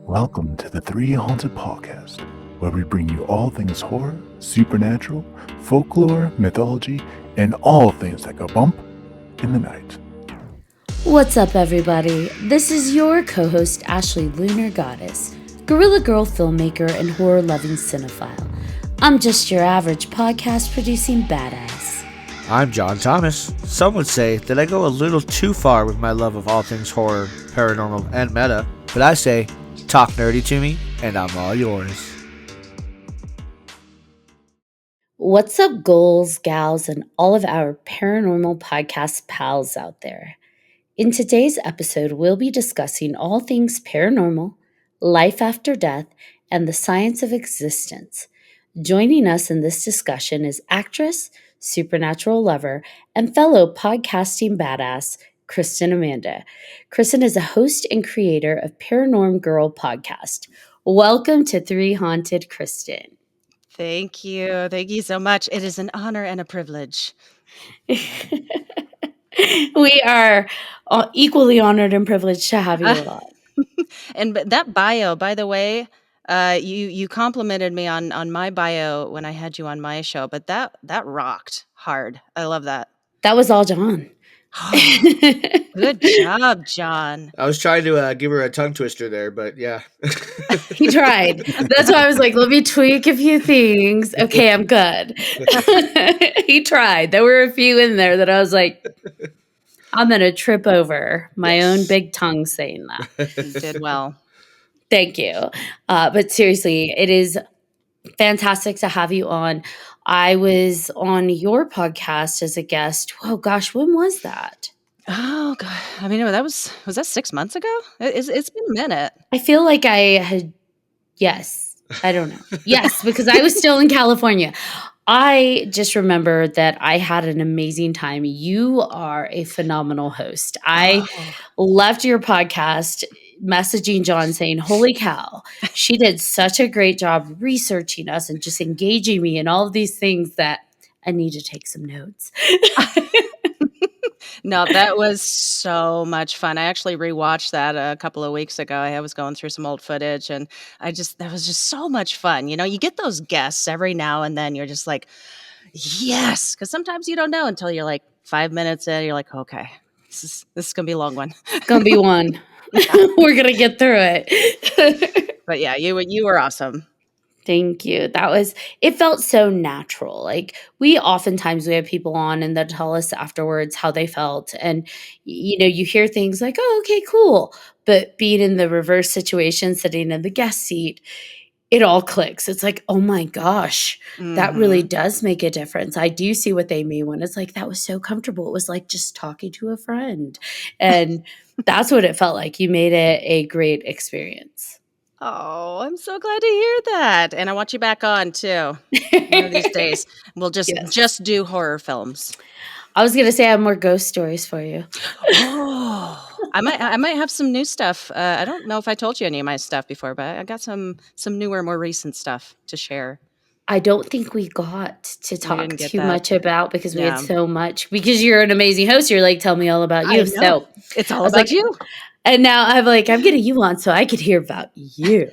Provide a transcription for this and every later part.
Welcome to the 3Haunted podcast, where we bring you all things horror, supernatural, folklore, mythology, and all things that go bump in the night. What's up, everybody? This is your co-host, Ashley Lunar Goddess, Gorilla Girl filmmaker and horror-loving cinephile. I'm just your average podcast-producing badass. I'm John Thomas. Some would say that I go a little too far with my love of all things horror, paranormal, and meta, but I say, talk nerdy to me, and I'm all yours. What's up, ghouls, gals, and all of our paranormal podcast pals out there? In today's episode, we'll be discussing all things paranormal, life after death, and the science of existence. Joining us in this discussion is actress, supernatural lover, and fellow podcasting badass, Kristen Amanda. Kristen is a host and creator of Paranorm Girl podcast. Welcome to 3Haunted, Kristen. Thank you. Thank you so much. It is an honor and a privilege. We are equally honored and privileged to have you on. And that bio, by the way, you complimented me on my bio when I had you on my show, but that rocked hard. I love that. That was all John. Good job, John. I was trying to give her a tongue twister there, but yeah. He tried. That's why I was like, let me tweak a few things. Okay, I'm good. He tried. There were a few in there that I was like, I'm going to trip over my own big tongue saying that. You did well. Thank you. But seriously, it is fantastic to have you on. I was on your podcast as a guest. Oh gosh, when was that? Oh God. I mean, was that 6 months ago? It's been a minute. I feel like I had, yes, I don't know. Yes, because I was still in California. I just remember that I had an amazing time. You are a phenomenal host. I left your podcast messaging John saying, holy cow, she did such a great job researching us and just engaging me and all of these things that I need to take some notes. No, that was so much fun. I actually rewatched that a couple of weeks ago. I was going through some old footage and that was just so much fun. You know, you get those guests every now and then. You're just like, yes. Because sometimes you don't know until you're like 5 minutes in. You're like, okay, this is going to be a long one. It's going to be one. We're going to get through it. But yeah, you were awesome. Thank you. It felt so natural. Like we have people on and they'll tell us afterwards how they felt. And, you hear things like, oh, okay, cool. But being in the reverse situation, sitting in the guest seat, it all clicks. It's like, oh my gosh, that really does make a difference. I do see what they mean when it's like, that was so comfortable. It was like just talking to a friend. And that's what it felt like. You made it a great experience. Oh, I'm so glad to hear that. And I want you back on too. One of these days. We'll just do horror films. I was gonna say I have more ghost stories for you. Oh, I might have some new stuff. I don't know if I told you any of my stuff before, but I got some newer, more recent stuff to share. I don't think we got to talk too much about because we had so much. Because you're an amazing host, you're like, tell me all about you. So it's all about you. And now I'm getting you on so I could hear about you.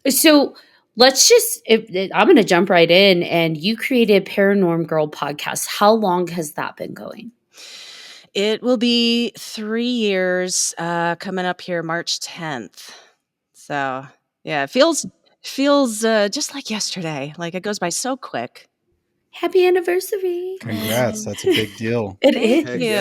So let's I'm going to jump right in. And you created Paranorm Girl podcast. How long has that been going? It will be 3 years coming up here March 10th. So yeah, it feels just like yesterday. Like it goes by so quick. Happy anniversary. Congrats. That's a big deal. It is. Thank you.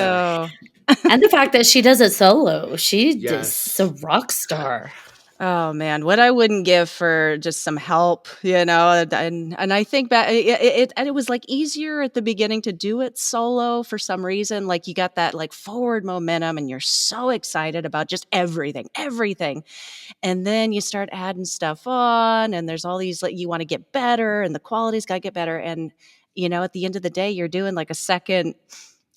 And the fact that she does it solo. She is a rock star. Oh man, what I wouldn't give for just some help, and I think that it was like easier at the beginning to do it solo for some reason. Like you got that like forward momentum and you're so excited about just everything. And then you start adding stuff on and there's all these like you want to get better and the quality's got to get better. And at the end of the day, you're doing like a second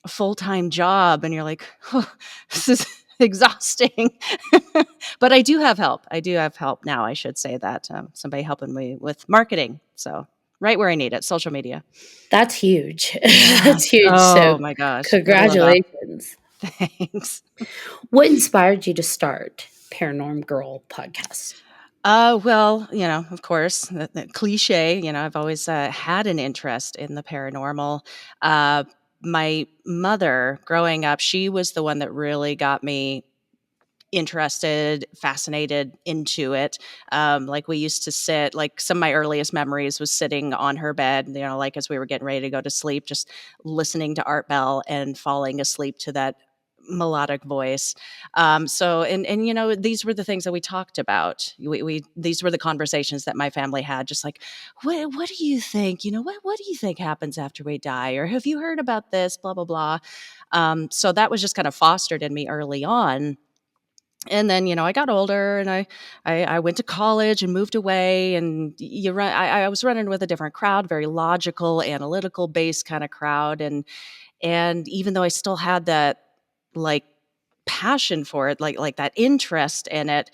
full-time job and you're like, oh, this is exhausting. But I do have help. Now, I should say that. Somebody helping me with marketing. So right where I need it, social media. That's huge. That's huge. Oh so my gosh. Congratulations. Thanks. What inspired you to start Paranorm Girl podcast? Well, of course, the cliche, I've always had an interest in the paranormal. Uh, my mother, growing up, she was the one that really got me interested, fascinated, into it. Like we used to sit, like some of my earliest memories was sitting on her bed, like as we were getting ready to go to sleep, just listening to Art Bell and falling asleep to that melodic voice. So these were the things that we talked about. These were the conversations that my family had, just like, what do you think? What do you think happens after we die? Or have you heard about this? Blah, blah, blah. So that was just kind of fostered in me early on. And then, I got older and I went to college and moved away, and I was running with a different crowd, very logical, analytical based kind of crowd. And even though I still had that like passion for it, like that interest in it,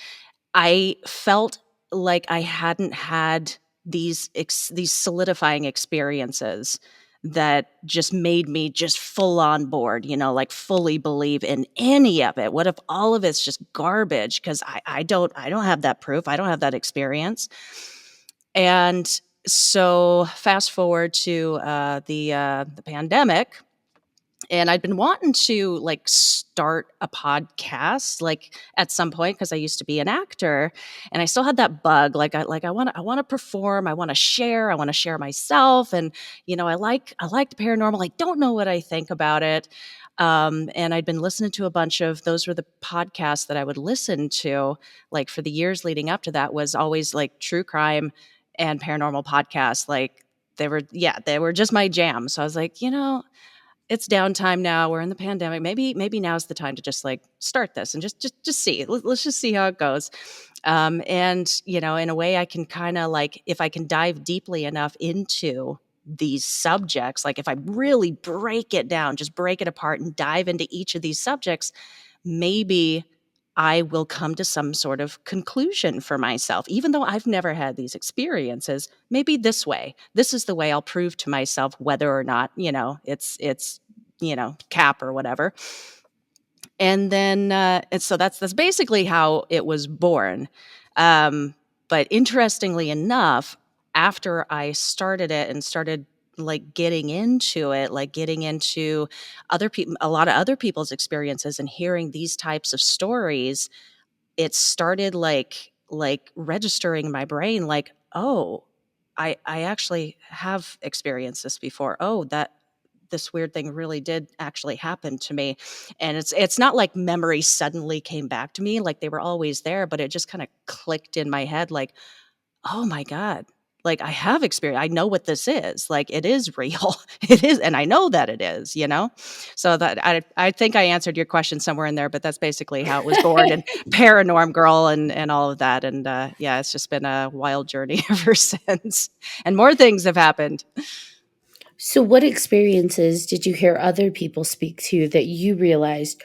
I felt like I hadn't had these solidifying experiences that just made me just full on board, like fully believe in any of it. What if all of it's just garbage? Because I don't have that proof. I don't have that experience. And so fast forward to the pandemic, and I'd been wanting to like start a podcast like at some point, because I used to be an actor, and I still had that bug. I want to perform, I want to share myself. And I like the paranormal. I don't know what I think about it. And I'd been listening to a bunch of those were the podcasts that I would listen to like for the years leading up to that, was always like true crime and paranormal podcasts. Like they were just my jam. So I was like, it's downtime now. We're in the pandemic. Maybe now's the time to just like start this and just see. Let's just see how it goes. And in a way, I can kind of like, if I can dive deeply enough into these subjects, like if I really break it down, just break it apart and dive into each of these subjects, maybe I will come to some sort of conclusion for myself. Even though I've never had these experiences, maybe this is the way I'll prove to myself whether or not, it's cap or whatever. And then, and so that's basically how it was born. But interestingly enough, after I started it and started like getting into it, like getting into other people, a lot of other people's experiences, and hearing these types of stories, it started like registering in my brain, like, oh, I actually have experienced this before. Oh, that this weird thing really did actually happen to me. And it's not like memories suddenly came back to me, like they were always there, but it just kind of clicked in my head, like, oh my God, like I have experience. I know what this is. Like it is real. It is. And I know that it is. So that I think I answered your question somewhere in there, but that's basically how it was born, and Paranorm Girl and all of that. And yeah, it's just been a wild journey ever since. And more things have happened. So, what experiences did you hear other people speak to that you realized,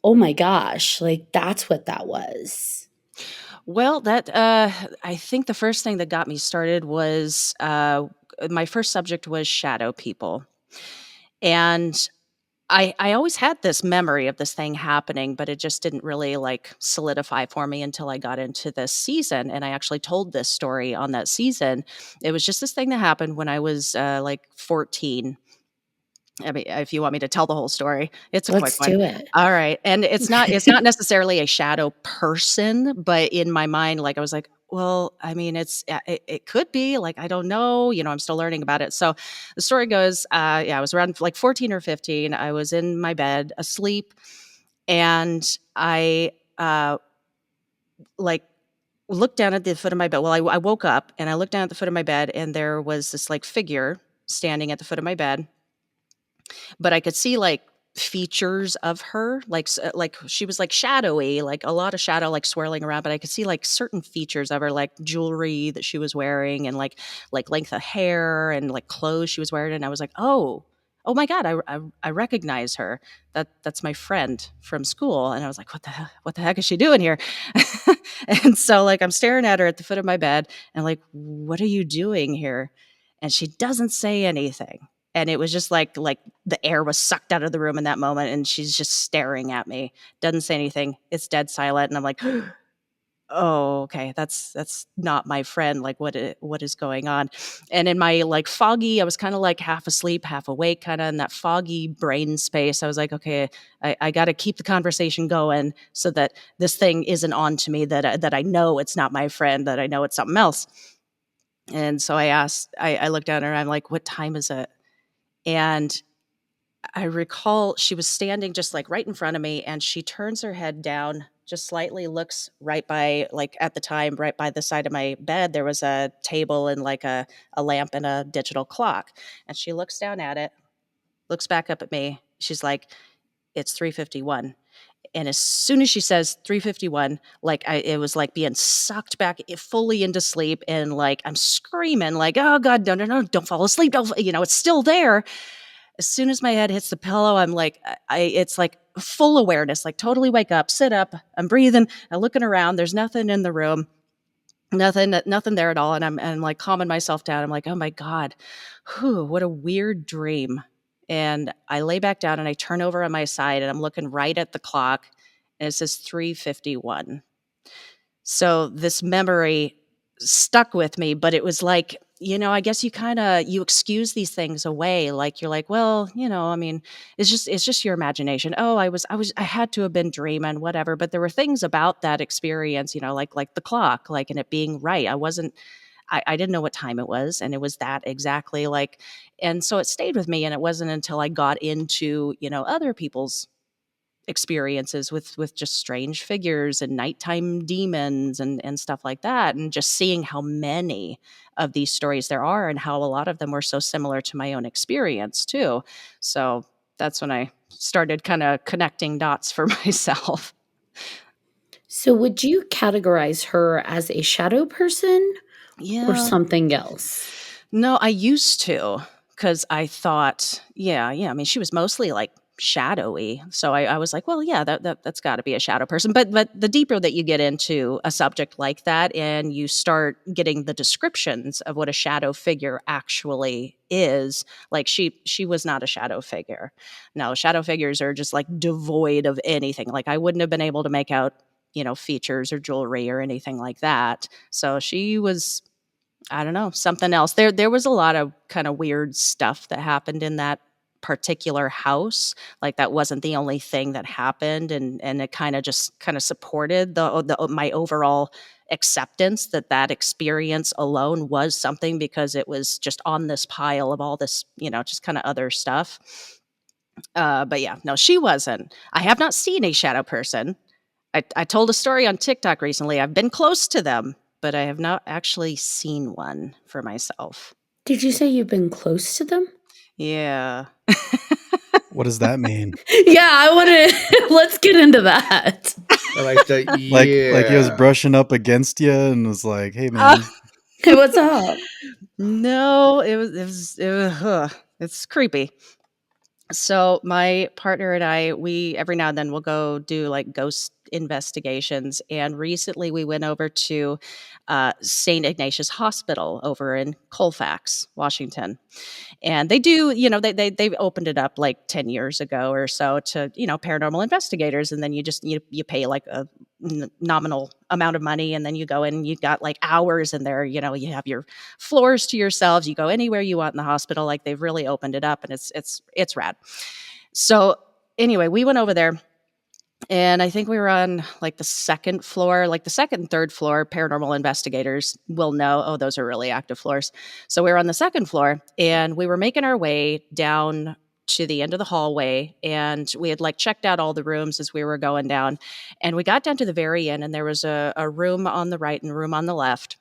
oh my gosh, like that's what that was? Well, that I think the first thing that got me started was my first subject was shadow people. And I always had this memory of this thing happening, but it just didn't really like solidify for me until I got into this season. And I actually told this story on that season. It was just this thing that happened when I was like 14. I mean, if you want me to tell the whole story, it's a quick Let's one. do it. All right. And it's not necessarily a shadow person, but in my mind, like I was like, well, I mean, it could be, like, I don't know, I'm still learning about it. So the story goes, yeah, I was around like 14 or 15. I was in my bed asleep, and I like looked down at the foot of my bed. Well, I woke up and I looked down at the foot of my bed, and there was this like figure standing at the foot of my bed, but I could see like features of her, like she was like shadowy, like a lot of shadow like swirling around, but I could see like certain features of her, like jewelry that she was wearing, and like length of hair and like clothes she was wearing. And I was like, oh my God, I recognize her. That's my friend from school. And I was like, what the heck is she doing here? And so like I'm staring at her at the foot of my bed and like, what are you doing here? And she doesn't say anything. And it was just like the air was sucked out of the room in that moment, and she's just staring at me. Doesn't say anything. It's dead silent, and I'm like, oh, okay, that's not my friend. Like, what is going on? And in my like foggy, I was kind of like half asleep, half awake, kind of in that foggy brain space. I was like, okay, I got to keep the conversation going so that this thing isn't on to me. That I know it's not my friend. That I know it's something else. And so I looked at her, and I'm like, what time is it? And I recall she was standing just like right in front of me, and she turns her head down just slightly, looks right by, like at the time, right by the side of my bed, there was a table and like a lamp and a digital clock. And she looks down at it, looks back up at me. She's like, it's 3:51. And as soon as she says 3:51, like it was like being sucked back fully into sleep. And like, I'm screaming like, oh God, no, don't fall asleep. Don't, it's still there. As soon as my head hits the pillow, I'm like, it's like full awareness, like totally wake up, sit up, I'm breathing, I'm looking around. There's nothing in the room, nothing there at all. And I'm like calming myself down. I'm like, oh my God, what a weird dream. And I lay back down and I turn over on my side and I'm looking right at the clock and it says 3:51. So this memory stuck with me, but it was like, I guess you excuse these things away. Like you're like, well, I mean, it's just your imagination. Oh, I had to have been dreaming, whatever. But there were things about that experience, like the clock, like, and it being right. I didn't know what time it was. And it was that exactly like, and so it stayed with me. And it wasn't until I got into, other people's experiences with just strange figures and nighttime demons and stuff like that, and just seeing how many of these stories there are and how a lot of them were so similar to my own experience too. So that's when I started kind of connecting dots for myself. So would you categorize her as a shadow person or Yeah. something else? No, I used to, because I thought, yeah. I mean, she was mostly like shadowy, so I was like, well, yeah, that's got to be a shadow person. But the deeper that you get into a subject like that, and you start getting the descriptions of what a shadow figure actually is, like she was not a shadow figure. No, shadow figures are just like devoid of anything. Like I wouldn't have been able to make out, features or jewelry or anything like that. So she was, I don't know, something else. There was a lot of kind of weird stuff that happened in that particular house. Like that wasn't the only thing that happened, and it kind of supported the my overall acceptance that experience alone was something, because it was just on this pile of all this, just kind of other stuff. But yeah, no, she wasn't. I have not seen a shadow person. I told a story on TikTok recently. I've been close to them, but I have not actually seen one for myself. Did you say you've been close to them? Yeah. What does that mean? Yeah, I want to. Let's get into that. I like that. Like he was brushing up against you and was like, "Hey, man." Hey, what's up? No, it's creepy. So my partner and I, we every now and then we'll go do like ghost investigations. And recently we went over to St. Ignatius Hospital over in Colfax, Washington. And they do, they've opened it up like 10 years ago or so to, paranormal investigators. And then you pay like a nominal amount of money, and then you go in and you got like hours in there. You have your floors to yourselves. You go anywhere you want in the hospital. Like they've really opened it up, and it's rad. So anyway, we went over there. And I think we were on like the second floor, like the second and third floor. Paranormal investigators will know, oh, those are really active floors. So we were on the second floor, and we were making our way down to the end of the hallway, and we had like checked out all the rooms as we were going down. And we got down to the very end, and there was a room on the right and a room on the left.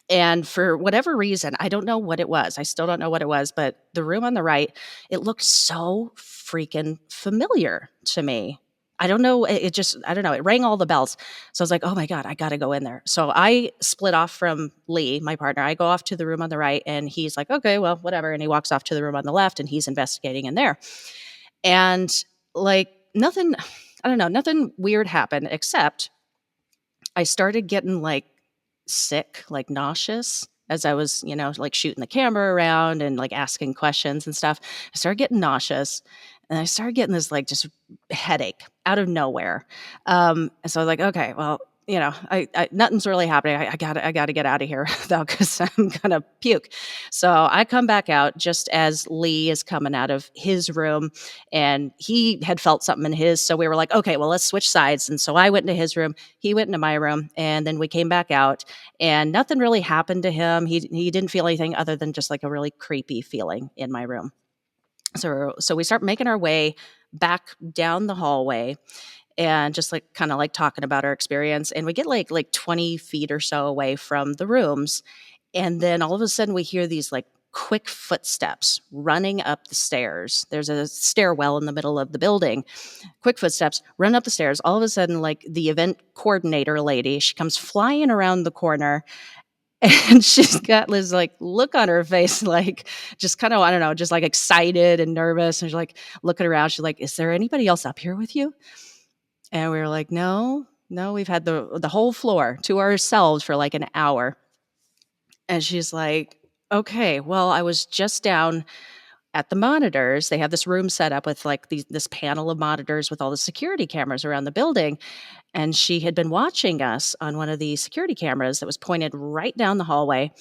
And for whatever reason, I don't know what it was. I still don't know what it was, but the room on the right, it looked so freaking familiar to me. I don't know. It just, I don't know. It rang all the bells. So I was like, oh my God, I got to go in there. So I split off from Lee, my partner. I go off to the room on the right, and he's like, okay, well, whatever. And he walks off to the room on the left, and he's investigating in there. And like nothing, I don't know, nothing weird happened, except I started getting like sick, like nauseous as I was, like shooting the camera around and like asking questions and stuff, I started getting nauseous and I started getting this like just headache out of nowhere. And so I was like, okay, well, I nothing's really happening. I gotta get out of here though, because I'm gonna puke. So I come back out just as Lee is coming out of his room, and he had felt something in his. So we were like, okay, well, let's switch sides. And so I went into his room, he went into my room, and then we came back out, and nothing really happened to him. He didn't feel anything other than just like a really creepy feeling in my room. So we start making our way back down the hallway and just like kind of like talking about our experience, and we get like 20 feet or so away from the rooms, and then all of a sudden we hear these like quick footsteps running up the stairs. There's a stairwell in the middle of the building. Quick footsteps run up the stairs. All of a sudden, like the event coordinator lady, she comes flying around the corner, and she's got this like look on her face, like just kind of, I don't know, just like excited and nervous. And she's like looking around. She's like, "Is there anybody else up here with you?" And we were like, "No, no, we've had the whole floor to ourselves for like an hour." And she's like, "Okay, well, I was just down at the monitors. They have this room set up with like this panel of monitors with all the security cameras around the building. And she had been watching us on one of the security cameras that was pointed right down the hallway.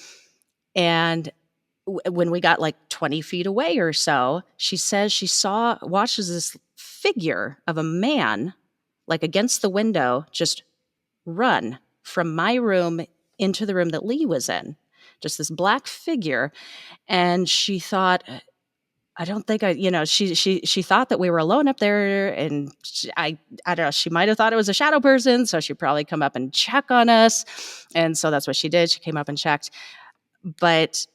And when we got like 20 feet away or so, she says she watches this figure of a man like against the window just run from my room into the room that Lee was in. Just this black figure. And she thought, I don't think she thought that we were alone up there, and I don't know, she might have thought it was a shadow person, so she'd probably come up and check on us. And so that's what she did. She came up and checked. But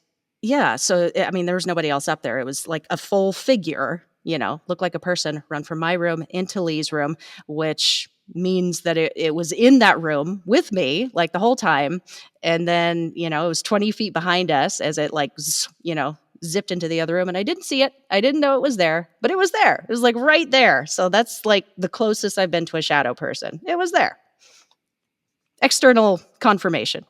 yeah, so I mean, there was nobody else up there. It was like a full figure, looked like a person, run from my room into Lee's room, which means that it was in that room with me like the whole time. And then, it was 20 feet behind us as it like, zipped into the other room, and I didn't see it. I didn't know it was there, but it was there. It was like right there. So that's like the closest I've been to a shadow person. It was there. External confirmation.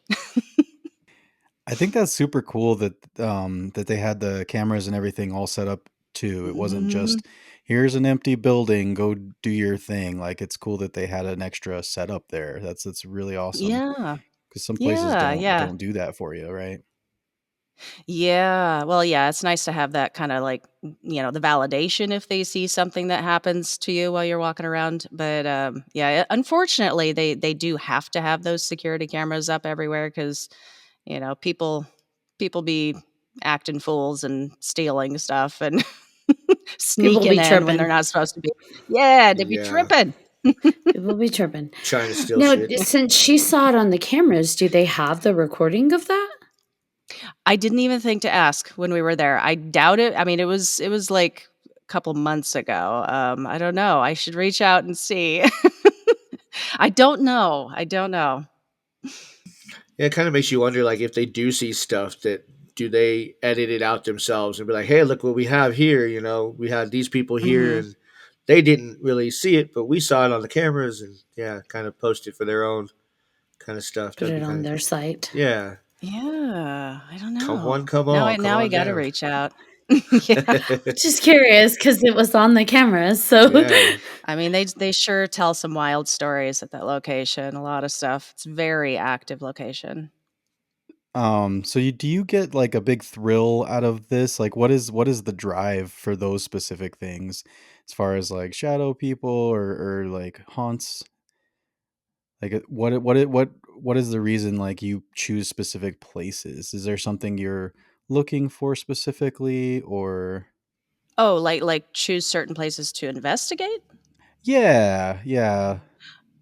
I think that's super cool that that they had the cameras and everything all set up too. It wasn't Mhm. just here's an empty building, go do your thing. Like it's cool that they had an extra setup there. That's really awesome Yeah. because some places Yeah. Yeah. don't do that for you, right? Yeah. Well, yeah, it's nice to have that kind of like, the validation if they see something that happens to you while you're walking around. But yeah, unfortunately, they do have to have those security cameras up everywhere because, people be acting fools and stealing stuff and People sneaking be in when they're tripping. not supposed to be. Yeah, they'd be Yeah, tripping. People be tripping. trying to steal Now, shit. since she saw it on the cameras, do they have the recording of that? I didn't even think to ask when we were there. I doubt it. I mean, it was like a couple months ago. I don't know. I should reach out and see. I don't know. I don't know. Yeah, it kind of makes you wonder, like, if they do see stuff, that do they edit it out themselves and be like, "Hey, look what we have here. We had these people here, Mhm. and they didn't really see it, but we saw it on the cameras." And yeah, kind of post it for their own kind of stuff. Put That'd be it on kind of their site. yeah. Yeah, I don't Come one, know. come Now all, I come now I on gotta down. reach out. Yeah. Just curious because it was on the cameras. So Yeah. I mean, they sure tell some wild stories at that location, a lot of stuff. It's a very active location. So do you get like a big thrill out of this? Like what is the drive for those specific things as far as like shadow people or like haunts? Like what is the reason like you choose specific places? Is there something you're looking for specifically or Oh, like choose certain places to investigate? yeah, yeah.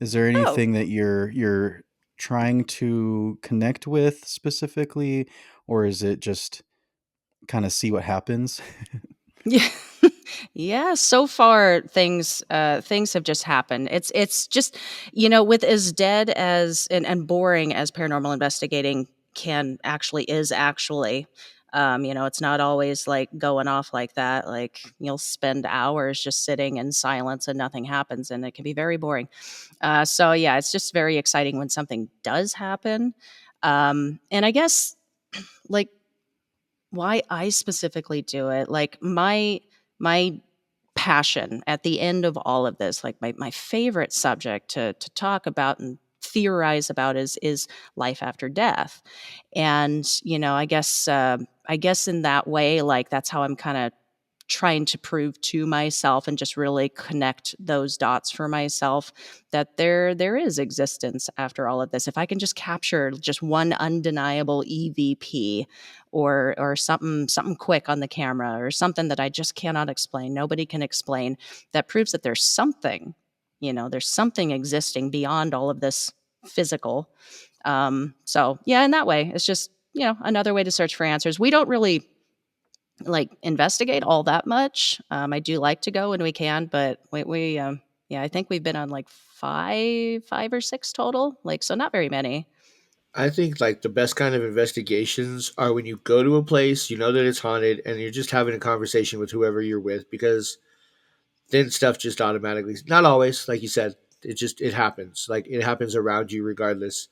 Is there Oh, anything that you're trying to connect with specifically or is it just kind of see what happens? yeah. Yeah, so far things have just happened. It's just, with as dead as and boring as paranormal investigating is actually, it's not always like going off like that. Like you'll spend hours just sitting in silence and nothing happens, and it can be very boring. So yeah, it's just very exciting when something does happen. And I guess like why I specifically do it, like my passion at the end of all of this, like my favorite subject to talk about and theorize about is life after death. And I guess in that way, like that's how I'm kind of trying to prove to myself and just really connect those dots for myself that there is existence after all of this. If I can just capture just one undeniable EVP or something quick on the camera or something that I just cannot explain, nobody can explain, that proves that there's something, there's something existing beyond all of this physical. So yeah, in that way, it's just, another way to search for answers. We don't really like investigate all that much. I do like to go when we can, but yeah, I think we've been on like five or six total, like, so not very many. I think like the best kind of investigations are when you go to a place, you know that it's haunted, and you're just having a conversation with whoever you're with, because then stuff just automatically, not always, like you said, it happens. Like it happens around you regardless.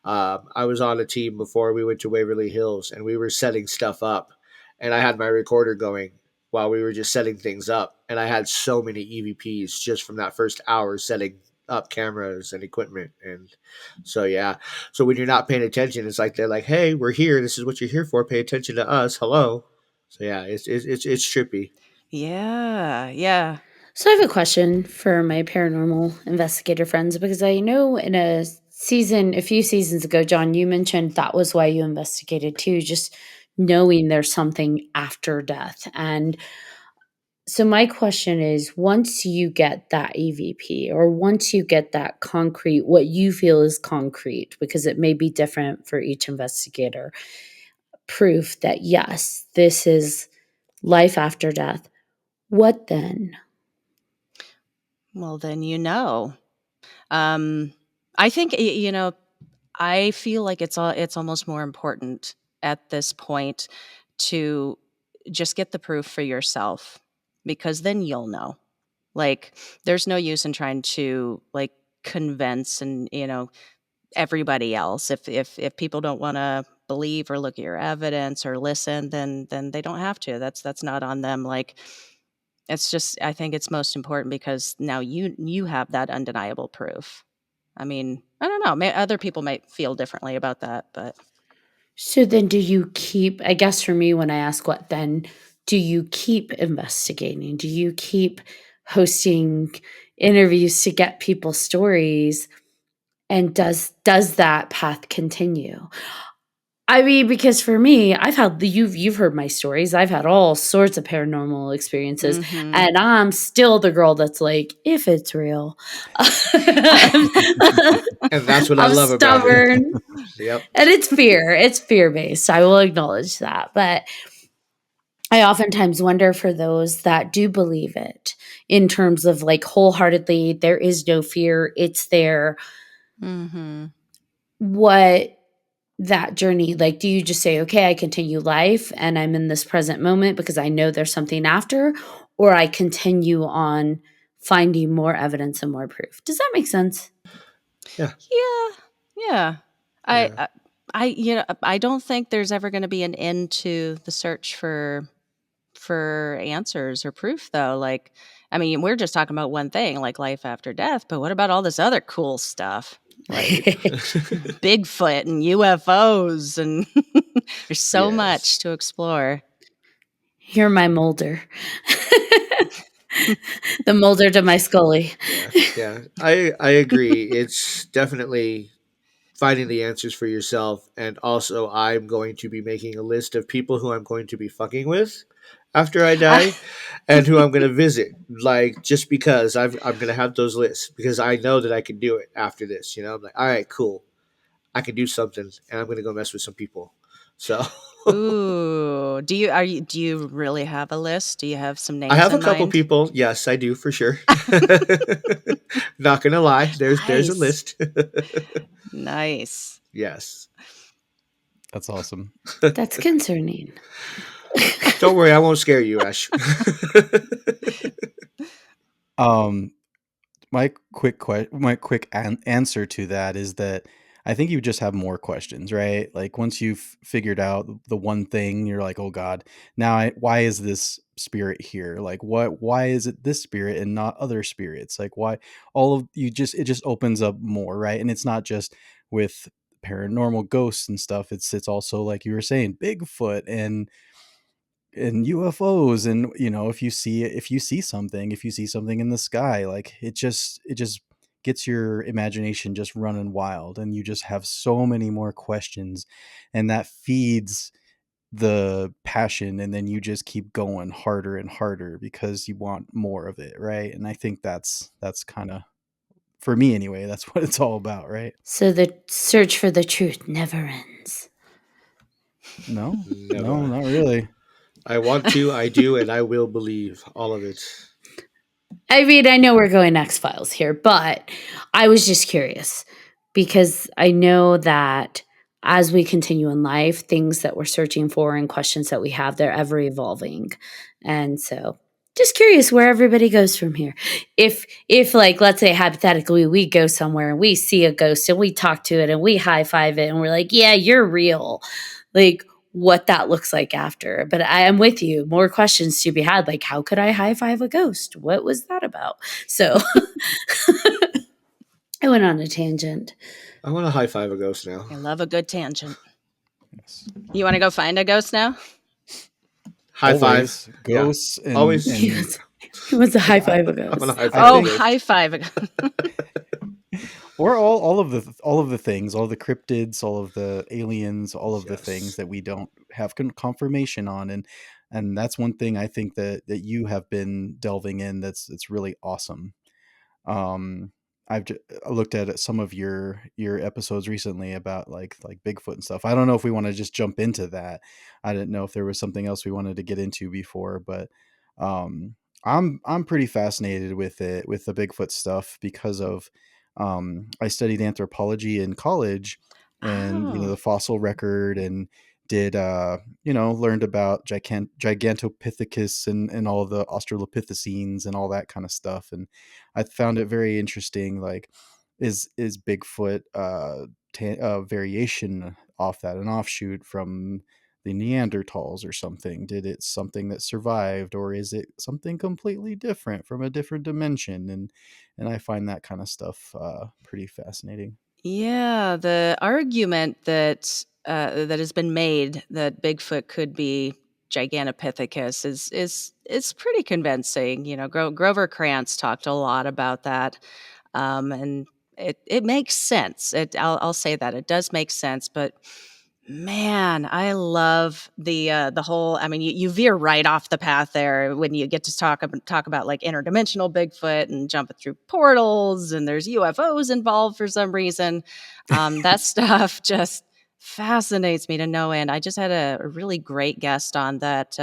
I was on a team before we went to Waverly Hills, and we were setting stuff up, and I had my recorder going while we were just setting things up, and I had so many EVPs just from that first hour setting up cameras and equipment. And so yeah, so when you're not paying attention, it's like they're like, hey, we're here, this is what you're here for, pay attention to us, hello. So yeah, it's trippy. Yeah, yeah. So I have a question for my paranormal investigator friends, because I know in a few seasons ago, John, you mentioned that was why you investigated too, just knowing there's something after death. And so my question is, once you get that EVP, or once you get that concrete, what you feel is concrete, because it may be different for each investigator, proof that yes, this is life after death, what then? Well, then um I think I feel like it's almost more important at this point to just get the proof for yourself, because then you'll know. Like, there's no use in trying to like convince and everybody else. If people don't want to believe or look at your evidence or listen, then they don't have to. That's not on them. Like, it's just, I think it's most important because now you have that undeniable proof. I mean, I don't know. Other people might feel differently about that, but So then do you keep, I guess for me, when I ask what then, do you keep investigating? Do you keep hosting interviews to get people's stories? And does that path continue? I mean, because for me, you've heard my stories. I've had all sorts of paranormal experiences, mhm. and I'm still the girl that's like, if it's real. And that's what I I'm love about it. stubborn. Yep. And it's fear. It's fear-based. I will acknowledge that. But I oftentimes wonder for those that do believe it, in terms of like wholeheartedly, there is no fear, it's there. Mhm. What that journey, like, do you just say, okay, I continue life and I'm in this present moment because I know there's something after, or I continue on finding more evidence and more proof? Does that make sense? Yeah. Yeah. Yeah. I Yeah. I I don't think there's ever going to be an end to the search for answers or proof, though. Like, I mean, we're just talking about one thing, like life after death, but what about all this other cool stuff? Like Bigfoot and UFOs, and there's so much Yes. to explore. You're my Mulder. The Mulder to my Scully. Yeah. Yeah. I agree. It's definitely finding the answers for yourself, and also I'm going to be making a list of people who I'm going to be fucking with after I die, and who I'm going to visit. Like, just because I'm going to have those lists, because I know that I can do it after this. I'm like, all right, cool. I can do something, and I'm going to go mess with some people. So Ooh, do you really have a list? Do you have some I names have a in couple mind? people. Yes, I do for sure. Not gonna lie, there's a Nice. list. Nice. Yes. That's awesome. That's concerning. Don't worry, I won't scare you, Ash. Um, my quick answer to that is that I think you just have more questions, right? Like once you've figured out the one thing, you're like, oh God, why is this spirit here? Like why is it this spirit and not other spirits? Like why it just opens up more, right? And it's not just with paranormal ghosts and stuff. It's also like you were saying, Bigfoot and UFOs. And if you see something in the sky, like it just gets your imagination just running wild, and you just have so many more questions, and that feeds the passion, and then you just keep going harder and harder because you want more of it, right? And I think that's kind of, for me anyway, that's what it's all about, right? So the search for the truth never ends. No, no, Never. not really. I want to, I do, and I will believe all of it. I mean, I know we're going X Files here, but I was just curious because I know that as we continue in life, things that we're searching for and questions that we have, they're ever evolving. And so just curious where everybody goes from here. If like let's say hypothetically we go somewhere and we see a ghost and we talk to it and we high five it and we're like, yeah, you're real. Like what that looks like after. But I am with you. More questions to be had. Like, how could I high five a ghost? What was that about? So I went on a tangent. I want to high five a ghost now. I love a good tangent. Yes. You want to go find a ghost now? High five. Always Yeah. ghosts Always. He wants a high five a I'm gonna ghost. high five I Oh, a think ghost. high five a ghost. or all of the things, all the cryptids, all of the aliens, all of the things Yes. that we don't have confirmation on. And that's one thing I think that you have been delving in, that's really awesome. um I looked at some of your episodes recently about like Bigfoot and stuff. I don't know if we want to just jump into that. I didn't know if there was something else we wanted to get into before, but um I'm pretty fascinated with the Bigfoot stuff because of I studied anthropology in college, and Oh, the fossil record, and did learned about gigantopithecus and all the australopithecines and all that kind of stuff. And I found it very interesting. Like, is Bigfoot variation off that, an offshoot from the Neanderthals or something? Did it something that survived, or is it something completely different from a different dimension? And I find that kind of stuff pretty fascinating. yeah. The argument that has been made that Bigfoot could be Gigantopithecus is pretty convincing. Grover Krantz talked a lot about that, and it makes sense. I'll say that it does make sense, but man, I love the whole. I mean, you veer right off the path there when you get to talk about like interdimensional Bigfoot and jumping through portals, and there's UFOs involved for some reason. That stuff just fascinates me to no end. I just had a really great guest on that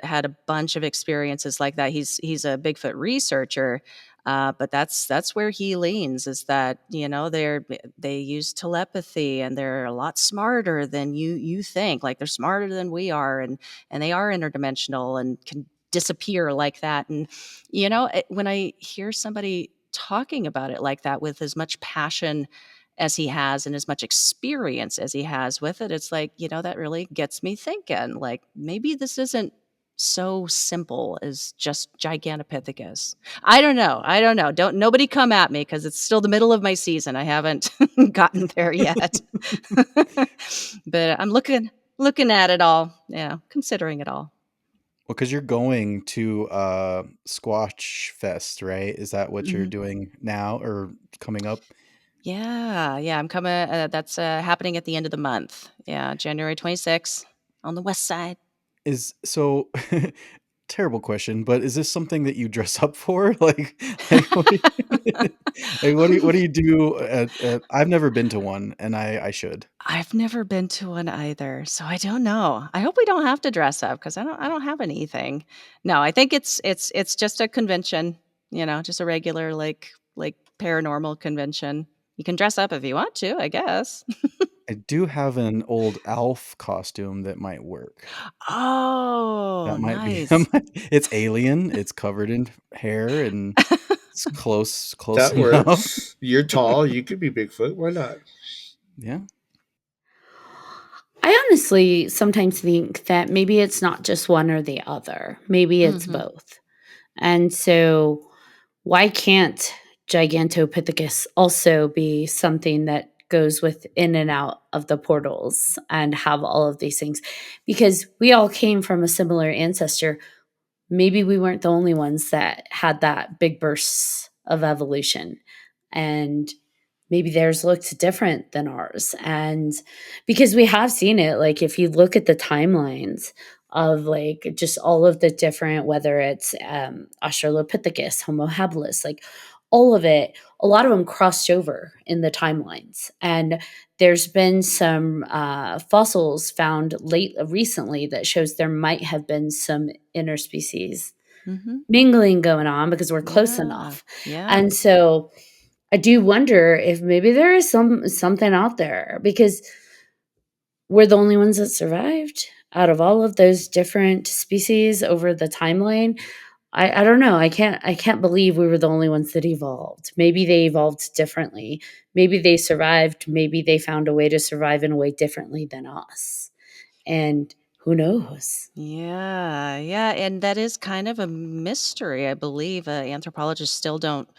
had a bunch of experiences like that. He's a Bigfoot researcher, but that's where he leans, is that they use telepathy, and they're a lot smarter than you think. Like they're smarter than we are, and they are interdimensional and can disappear like that. And when I hear somebody talking about it like that with as much passion as he has and as much experience as he has with it, it's like, that really gets me thinking, like, maybe this isn't so simple as just Gigantopithecus. I don't know. I don't know. Don't nobody come at me, because it's still the middle of my season. I haven't gotten there yet. But I'm looking at it all, considering it all. Well, because you're going to Squash Fest, right? Is that what you're Mhm. doing now or coming up? Yeah, yeah, I'm coming. That's happening at the end of the month. Yeah, January 26th on the west side. Is so terrible question, but is this something that you dress up for? Like what do you, like what do you do I've never been to one, and I should. I've never been to one either, so I don't know. I hope we don't have to dress up, because I don't have anything. No, I think it's just a convention, just a regular like paranormal convention. You can dress up if you want to, I guess. I do have an old Alf costume that might work. Oh, That might be nice. it's alien, it's covered in hair and It's close That enough. works. You're tall. You could be Bigfoot. Why not? Yeah. I honestly sometimes think that maybe it's not just one or the other. Maybe it's Mhm. both. And so, why can't Gigantopithecus also be something that goes with in and out of the portals and have all of these things? Because we all came from a similar ancestor. Maybe we weren't the only ones that had that big bursts of evolution. And maybe theirs looked different than ours. And because we have seen it, like if you look at the timelines of like just all of the different, whether it's Australopithecus, Homo habilis, like all of it, a lot of them crossed over in the timelines. And there's been some fossils found late recently that shows there might have been some interspecies Mhm. mingling going on because we're close Yeah. enough. Yeah. And so I do wonder if maybe there is something out there because we're the only ones that survived out of all of those different species over the timeline. I don't know. I can't believe we were the only ones that evolved. Maybe they evolved differently. Maybe they survived. Maybe they found a way to survive in a way differently than us. And who knows? Yeah, yeah, and that is kind of a mystery, I believe. Anthropologists still don't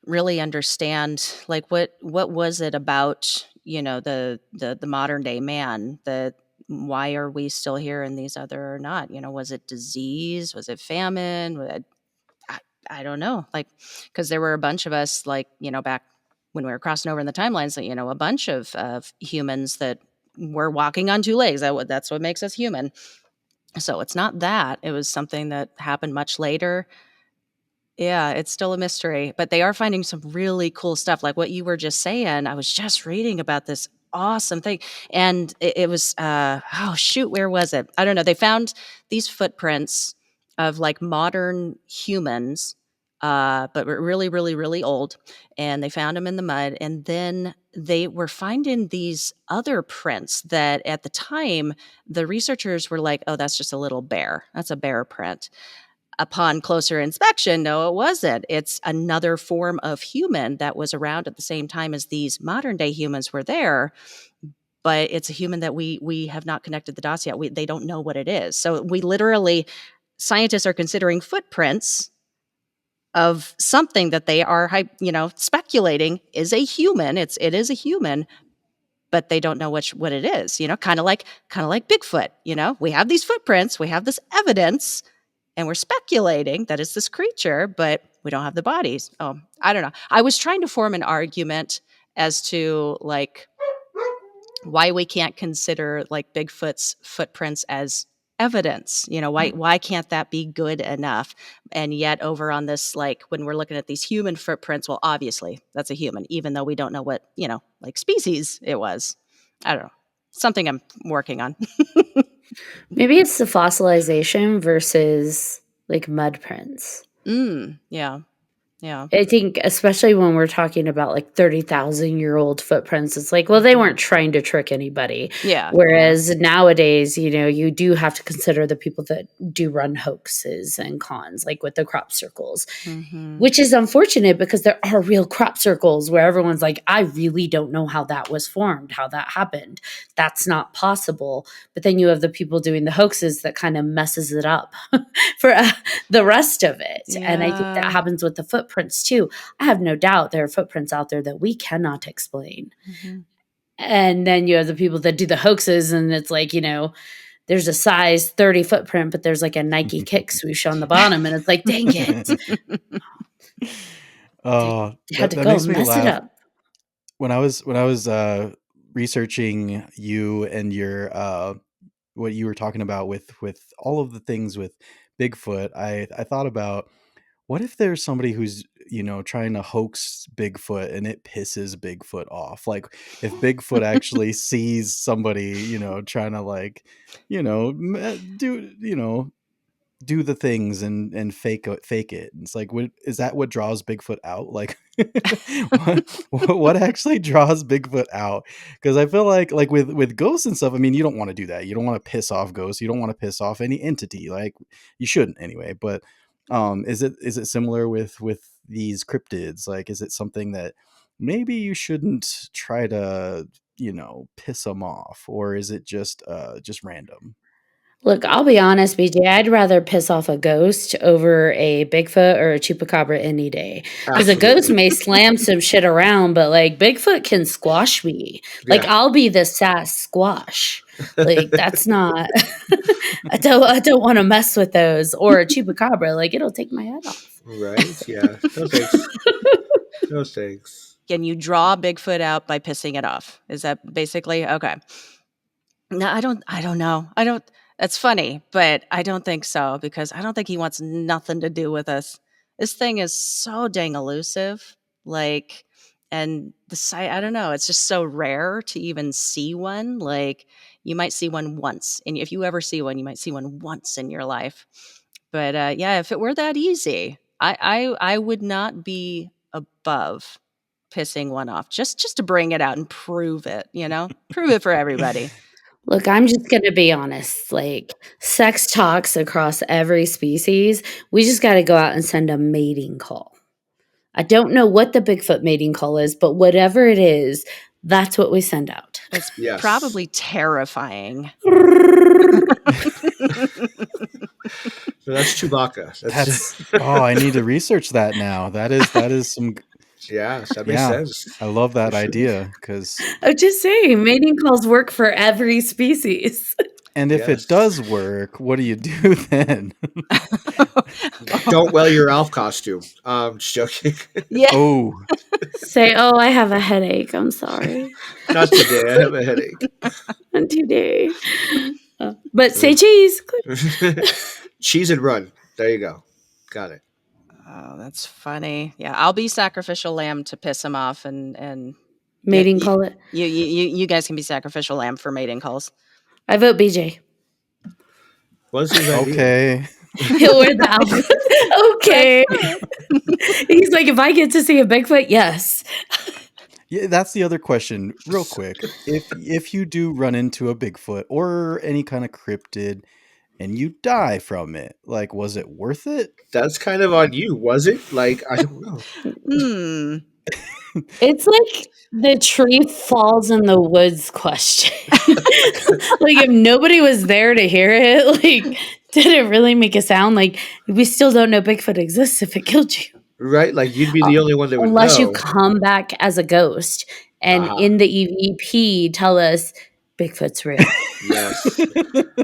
really understand, like, what was it about, the modern day man that why are we still here and these other are not? Was it disease? Was it famine? I, I don't know, like, because there were a bunch of us, like, back when we were crossing over in the timelines, that a bunch of humans that were walking on two legs. That's what makes us human. So it's not that. It was something that happened much later. Yeah, it's still a mystery, but they are finding some really cool stuff. Like what you were just saying, I was just reading about this awesome thing. And it was, oh, shoot, where was it? I don't know. They found these footprints of like modern humans, but were really, really, really old. And they found them in the mud. And then they were finding these other prints that at the time, the researchers were like, oh, that's just a little bear. That's a bear print. Upon closer inspection, no, it wasn't. It's another form of human that was around at the same time as these modern day humans were there, but it's a human that we have not connected the dots yet. They don't know what it is. So we literally, scientists are considering footprints of something that they are, speculating is a human. It is a human, but they don't know what it is. Kind of like Bigfoot. We have these footprints, we have this evidence, and we're speculating that it's this creature, but we don't have the bodies. Oh, I don't know. I was trying to form an argument as to like why we can't consider like Bigfoot's footprints as evidence. Why can't that be good enough? And yet over on this, like when we're looking at these human footprints, well, obviously that's a human, even though we don't know what, like species it was. I don't know. Something I'm working on. Maybe it's the fossilization versus like mud prints. Yeah. Yeah. I think especially when we're talking about like 30,000-year-old footprints, it's like, well, they Mhm. weren't trying to trick anybody. Yeah. Whereas nowadays, you do have to consider the people that do run hoaxes and cons, like with the crop circles, Mhm. which is unfortunate because there are real crop circles where everyone's like, I really don't know how that was formed, how that happened. That's not possible. But then you have the people doing the hoaxes that kind of messes it up for the rest of it. And I think that Yeah. happens with the footprints too. I have no doubt there are footprints out there that we cannot explain. Mhm. And then you have the people that do the hoaxes, and it's like, there's a size 30 footprint, but there's like a Nike kick swoosh on the bottom. And it's like, dang it. They Oh, had that to that go makes me mess it laugh. up. When I was researching you and your what you were talking about with all of the things with Bigfoot, I thought about, what if there's somebody who's, trying to hoax Bigfoot and it pisses Bigfoot off? Like if Bigfoot actually sees somebody, trying to like, do, do the things and fake it. It's like, is that what draws Bigfoot out? Like what actually draws Bigfoot out? Because I feel like with ghosts and stuff, I mean, you don't want to do that. You don't want to piss off ghosts. You don't want to piss off any entity. Like you shouldn't anyway. But is it similar with these cryptids? Like, is it something that maybe you shouldn't try to, piss them off, or is it just random? Look, I'll be honest, BJ, I'd rather piss off a ghost over a Bigfoot or a chupacabra any day. Because a ghost Absolutely. may slam some shit around, but like Bigfoot can squash me. Like Yeah. I'll be the sass squash. Like that's not I don't want to mess with those. Or a chupacabra, like it'll take my head off. Right? Yeah. No thanks. No thanks. Can you draw Bigfoot out by pissing it off? Is that basically okay? No, I don't know. I don't That's funny, but I don't think so because I don't think he wants nothing to do with us. This thing is so dang elusive. Like and the sight, I don't know, it's just so rare to even see one. Like you might see one once. And if you ever see one, you might see one once in your life. But yeah, if it were that easy, I would not be above pissing one off just to bring it out and prove it, prove it for everybody. Look, I'm just gonna be honest. Like sex talks across every species. We just gotta go out and send a mating call. I don't know what the Bigfoot mating call is, but whatever it is, that's what we send out. It's Yes. probably terrifying. So that's Chewbacca. That's I need to research that now. That is some yeah, that makes yeah. sense. I love For that sure. idea because I'm just saying, mating calls work for every species. and if it Yes. does work, what do you do then? Don't wear your elf costume. Just joking. Yeah. Oh, Say, oh, I have a headache. I'm sorry. Not today. I have a headache. Not today. But say cheese. Cheese and run. There you go. Got it. Oh, that's funny. Yeah, I'll be sacrificial lamb to piss him off, and yeah, Mating call it. you guys can be sacrificial lamb for mating calls. I vote BJ. What's his idea? okay. He'll wear the outfit. Okay. He's like, if I get to see a Bigfoot, yes. Yeah, that's the other question. Real quick, if you do run into a Bigfoot or any kind of cryptid and you die from it, like, was it worth it? That's kind of on you, was it? Like, I don't know. Hmm. It's like the tree falls in the woods question. Like if nobody was there to hear it, like did it really make a sound? Like we still don't know Bigfoot exists if it killed you. Right? Like, you'd be the only one that would Unless you know. come back as a ghost and Aha. in the EVP tell us Bigfoot's real. Yes.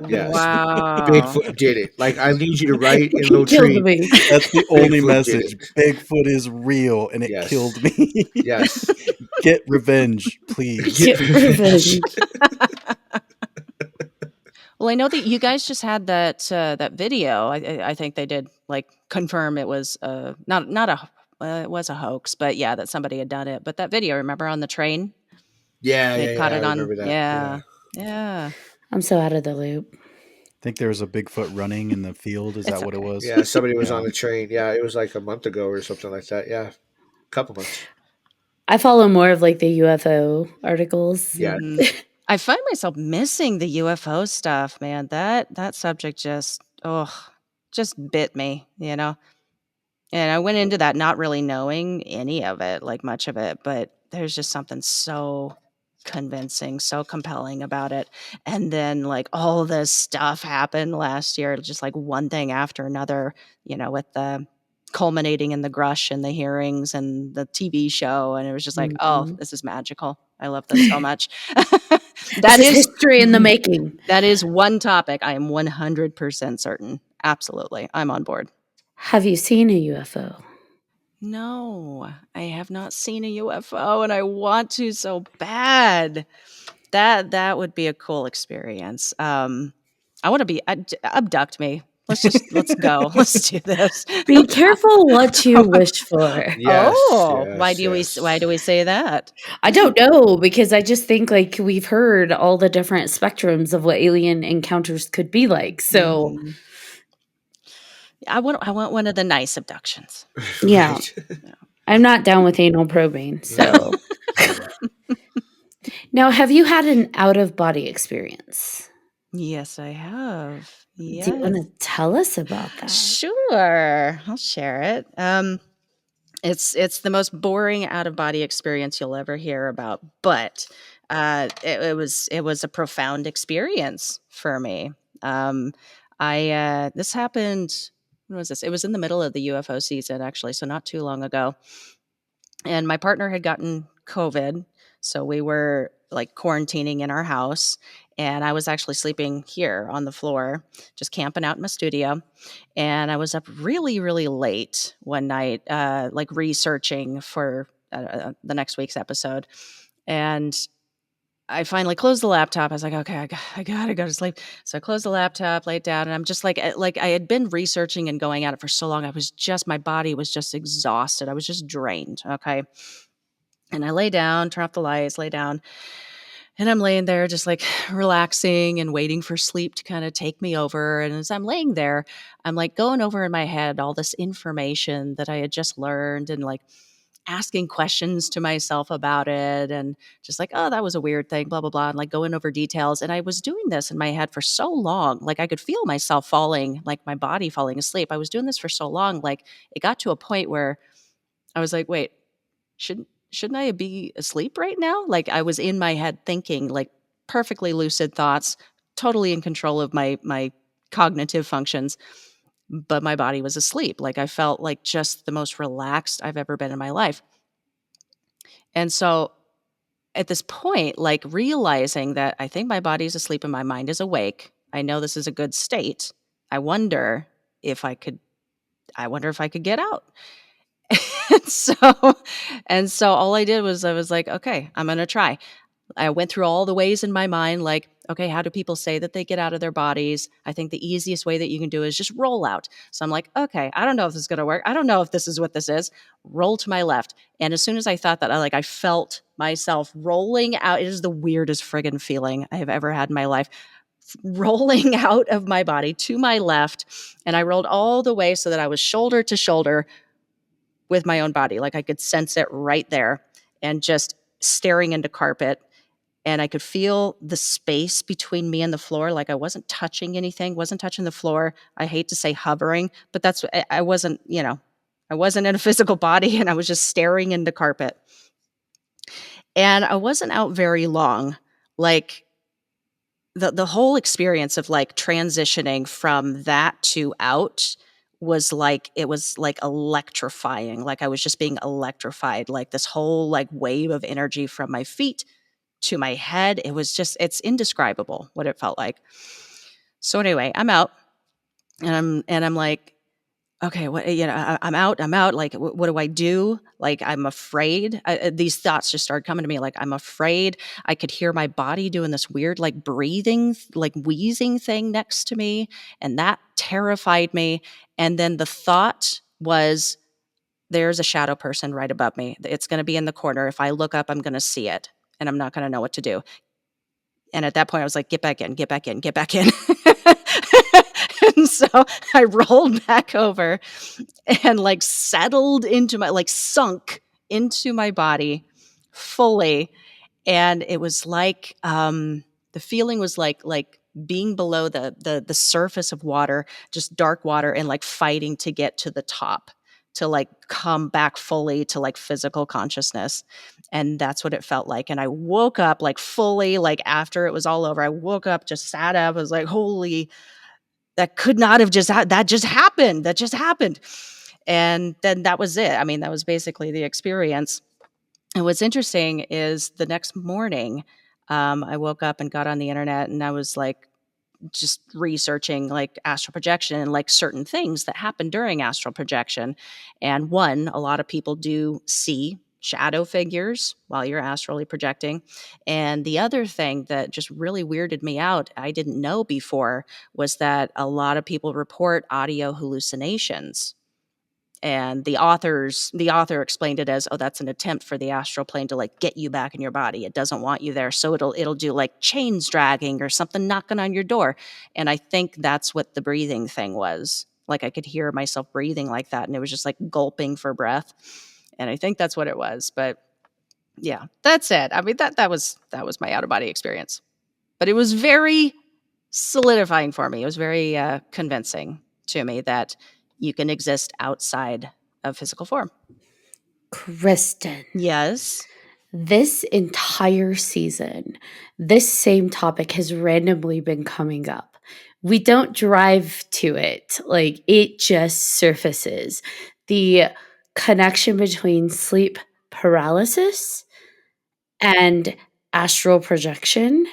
Yes. Wow. Bigfoot did it. Like, I need you to write in He little killed tree. me. That's the only Bigfoot did message. it. Bigfoot is real and it Yes. killed me. Yes. Get revenge, please. Get revenge. Well, I know that you guys just had that video. I think they did like confirm it was not a it was a hoax, but yeah, that somebody had done it. But that video, remember on the train, Yeah, they yeah, caught yeah. I it on. remember that. Yeah, yeah. I'm so out of the loop. Think there was a Bigfoot running in the field. Is It's that what it okay. was? Yeah, somebody was Yeah. on the train. Yeah, it was like a month ago or something like that. Yeah, a couple months. I follow more of like the UFO articles. Yeah. Mhm. I find myself missing the UFO stuff, man. That subject just bit me, And I went into that not really knowing any of it, like much of it, but there's just something so convincing, so compelling about it. And then like all this stuff happened last year, just like one thing after another, with the culminating in the Grush and the hearings and the TV show. And it was just like, oh, Mhm. this is magical. I love this so much. This is history in the making. That is one topic I am 100% certain. Absolutely. I'm on board. Have you seen a UFO? No, I have not seen a UFO and I want to so bad. That would be a cool experience. I want to be abduct me. Let's go. Let's do this. Be careful what you wish for. Yes. Why Yes. do we say that? I don't know because I just think like we've heard all the different spectrums of what alien encounters could be like. So Mhm. I want one of the nice abductions. yeah, Right. I'm not down with anal probing. So now, have you had an out of body experience? Yes, I have. Do you want Yes. to tell us about that? Sure, I'll share it. It's the most boring out of body experience you'll ever hear about, but it was a profound experience for me. Um, I This happened. When was this? It was in the middle of the UFO season, actually, so not too long ago. And my partner had gotten COVID, so we were like quarantining in our house, and I was actually sleeping here on the floor, just camping out in my studio. And I was up really, really late one night, like researching for the next week's episode. And I finally closed the laptop. I was like, okay, I gotta go to sleep. So I closed the laptop, laid down, and I'm just like I had been researching and going at it for so long. My body was just exhausted. I was just drained. Okay. And I lay down, turn off the lights, lay down, and I'm laying there just like relaxing and waiting for sleep to kind of take me over. And as I'm laying there, I'm like going over in my head all this information that I had just learned and like asking questions to myself about it and just like, oh, that was a weird thing, blah, blah, blah, and like going over details. And I was doing this in my head for so long. Like I could feel myself falling, like my body falling asleep. I was doing this for so long. Like it got to a point where I was like, wait, shouldn't I be asleep right now? Like I was in my head thinking like perfectly lucid thoughts, totally in control of my cognitive functions, but my body was asleep. Like I felt like just the most relaxed I've ever been in my life. And so at this point, like realizing that I think my body's asleep and my mind is awake, I know this is a good state. I wonder if I could get out. and so and so all I did was I was like, okay, I'm going to try. I went through all the ways in my mind, like, okay, how do people say that they get out of their bodies? I think the easiest way that you can do is just roll out. So I'm like, okay, I don't know if this is going to work. I don't know if this is what this is. Roll to my left. And as soon as I thought that, I felt myself rolling out. It is the weirdest friggin' feeling I have ever had in my life. Rolling out of my body to my left. And I rolled all the way so that I was shoulder to shoulder with my own body. Like I could sense it right there and just staring into carpet, and I could feel the space between me and the floor. Like I wasn't touching anything, wasn't touching the floor. I hate to say hovering, but I wasn't, I wasn't in a physical body, and I was just staring into carpet. And I wasn't out very long. Like the whole experience of like transitioning from that to out it was like electrifying. Like I was just being electrified, like this whole like wave of energy from my feet to my head. It's indescribable what it felt like. So anyway, I'm out, and I'm like, okay, I'm out. Like, what do I do? Like, I'm afraid. These thoughts just started coming to me. Like, I'm afraid. I could hear my body doing this weird, like breathing, like wheezing thing next to me. And that terrified me. And then the thought was, there's a shadow person right above me. It's going to be in the corner. If I look up, I'm going to see it, and I'm not going to know what to do. And at that point, I was like, get back in, get back in, get back in. And so I rolled back over and like settled into like sunk into my body fully. And it was like, the feeling was like being below the surface of water, just dark water, and like fighting to get to the top, to like come back fully to like physical consciousness. And that's what it felt like. And I woke up like fully, like after it was all over, I woke up, just sat up. I was like, holy, that could not have that just happened. That just happened. And then that was it. I mean, that was basically the experience. And what's interesting is the next morning, I woke up and got on the internet, and I was like just researching like astral projection and like certain things that happen during astral projection. And one, a lot of people do see shadow figures while you're astrally projecting. And the other thing that just really weirded me out, I didn't know before, was that a lot of people report audio hallucinations. And the author explained it as, oh, that's an attempt for the astral plane to like get you back in your body. It doesn't want you there, so it'll do like chains dragging or something knocking on your door. And I think that's what the breathing thing was. Like I could hear myself breathing like that, and it was just like gulping for breath. And I think that's what it was. But yeah, that's it. I mean, that was my out of body experience. But it was very solidifying for me. It was very convincing to me that you can exist outside of physical form. Kristen, Yes. this entire season, this same topic has randomly been coming up. We don't drive to it, like it just surfaces. The connection between sleep paralysis and astral projection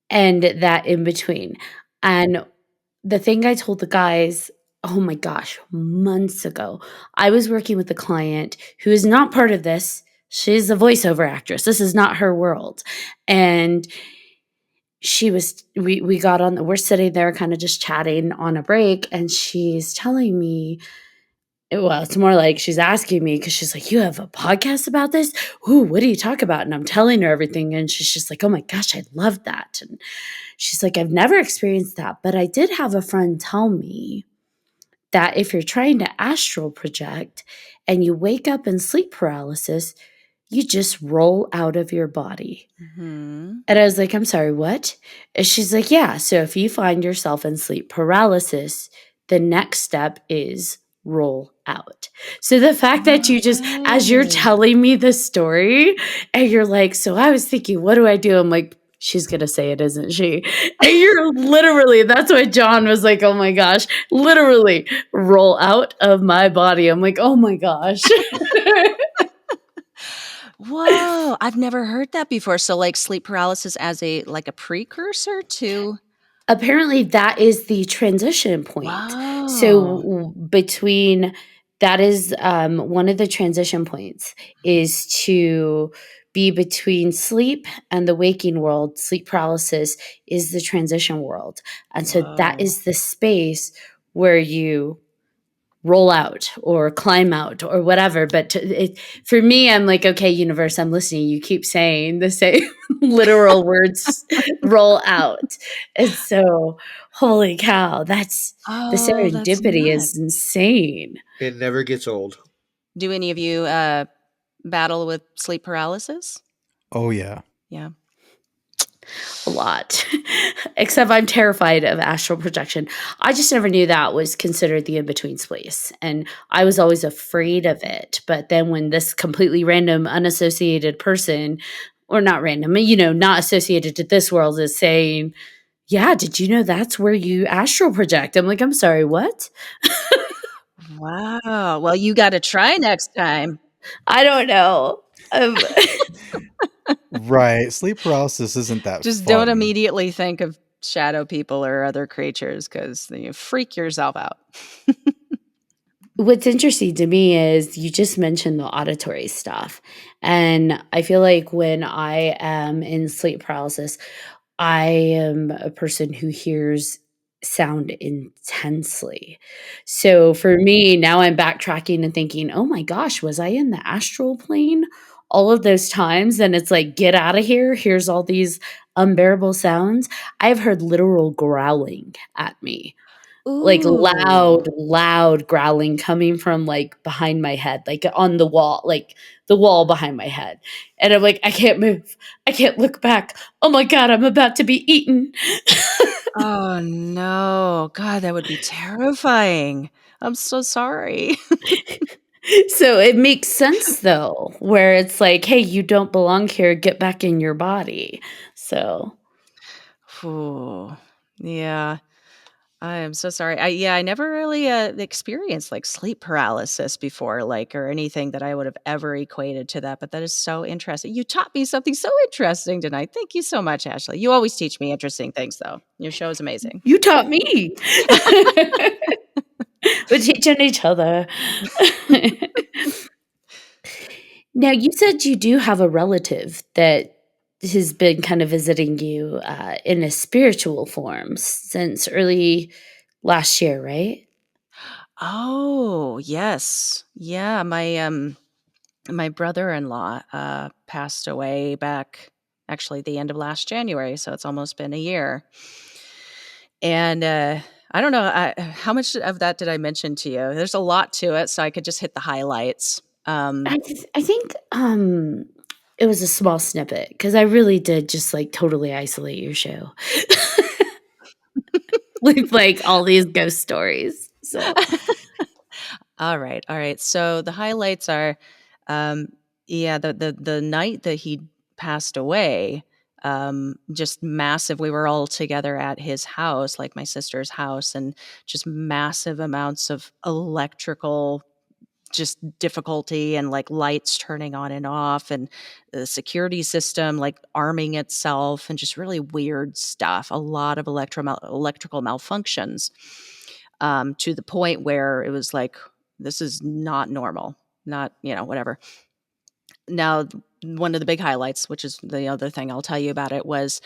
and that in between. And the thing I told the guys, oh my gosh, months ago, I was working with a client who is not part of this. She's a voiceover actress. This is not her world. And we got on, we're sitting there kind of just chatting on a break, and she's telling me, well, it's more like she's asking me because she's like, "You have a podcast about this? Ooh, what do you talk about?" And I'm telling her everything, and she's just like, "Oh my gosh, I love that." And she's like, "I've never experienced that, but I did have a friend tell me that if you're trying to astral project and you wake up in sleep paralysis, you just roll out of your body." Mm-hmm. And I was like, "I'm sorry, what?" And she's like, "Yeah, so if you find yourself in sleep paralysis, the next step is roll out." So the fact that you just, as you're Oh. telling me the story, and you're like, "So I was thinking, what do I do?" I'm like, "She's gonna say it, isn't she?" And you're literally, that's why John was like, "Oh my gosh," literally roll out of my body. I'm like, "Oh my gosh." Whoa, I've never heard that before. So like sleep paralysis as a like a precursor to Apparently, that is the transition point. So Wow. between that is one of the transition points is to be between sleep and the waking world. Sleep paralysis is the transition world, and so that Whoa. is the space where you roll out or climb out or whatever. But for me, I'm like, okay, universe, I'm listening. You keep saying the same literal words, roll out. And so, holy cow, the Oh, that's serendipity nuts. is insane. It never gets old. Do any of you battle with sleep paralysis? Oh yeah. Yeah. A lot. Except I'm terrified of astral projection. I just never knew that was considered the in between space. And I was always afraid of it. But then when this completely random, unassociated person, or not random, not associated to this world, is saying, "Yeah, did you know that's where you astral project?" I'm like, "I'm sorry, what?" Wow. Well, you got to try next time. I don't know. Um, Right. Sleep paralysis isn't that Just don't fun. immediately think of shadow people or other creatures because you freak yourself out. What's interesting to me is you just mentioned the auditory stuff. And I feel like when I am in sleep paralysis, I am a person who hears sound intensely. So for me, now I'm backtracking and thinking, "Oh my gosh, was I in the astral plane all of those times?" And it's like, get out of here. Here's all these unbearable sounds. I've heard literal growling at me, like Ooh. loud growling coming from like behind my head, like on the wall, like the wall behind my head. And I'm like, I can't move. I can't look back. Oh my God, I'm about to be eaten. Oh, no. God, that would be terrifying. I'm so sorry. So it makes sense though, where it's like, hey, you don't belong here. Get back in your body. So Ooh. Yeah. I am so sorry. I never really, experienced, like, sleep paralysis before, like, or anything that I would have ever equated to that, but that is so interesting. You taught me something so interesting tonight. Thank you so much, Ashley. You always teach me interesting things, though. Your show is amazing. you taught me. We're teaching each other. Now, you said you do have a relative that has been kind of visiting you in a spiritual form since early last year, right? Oh, yes. Yeah, my brother-in-law, passed away back actually the end of last January, so it's almost been a year. And, I don't know, how much of that did I mention to you? There's a lot to it, so I could just hit the highlights. I think it was a small snippet because I really did just like totally isolate your show with like all these ghost stories. So All right, all right. So the highlights are, Um, yeah, the night that he passed away, just massive. We were all together at his house, like my sister's house, and just massive amounts of electrical just difficulty and like lights turning on and off and the security system like arming itself and just really weird stuff. A lot of electrical malfunctions, to the point where it was like, this is not normal, not, whatever. Now, one of the big highlights, which is the other thing I'll tell you about it, was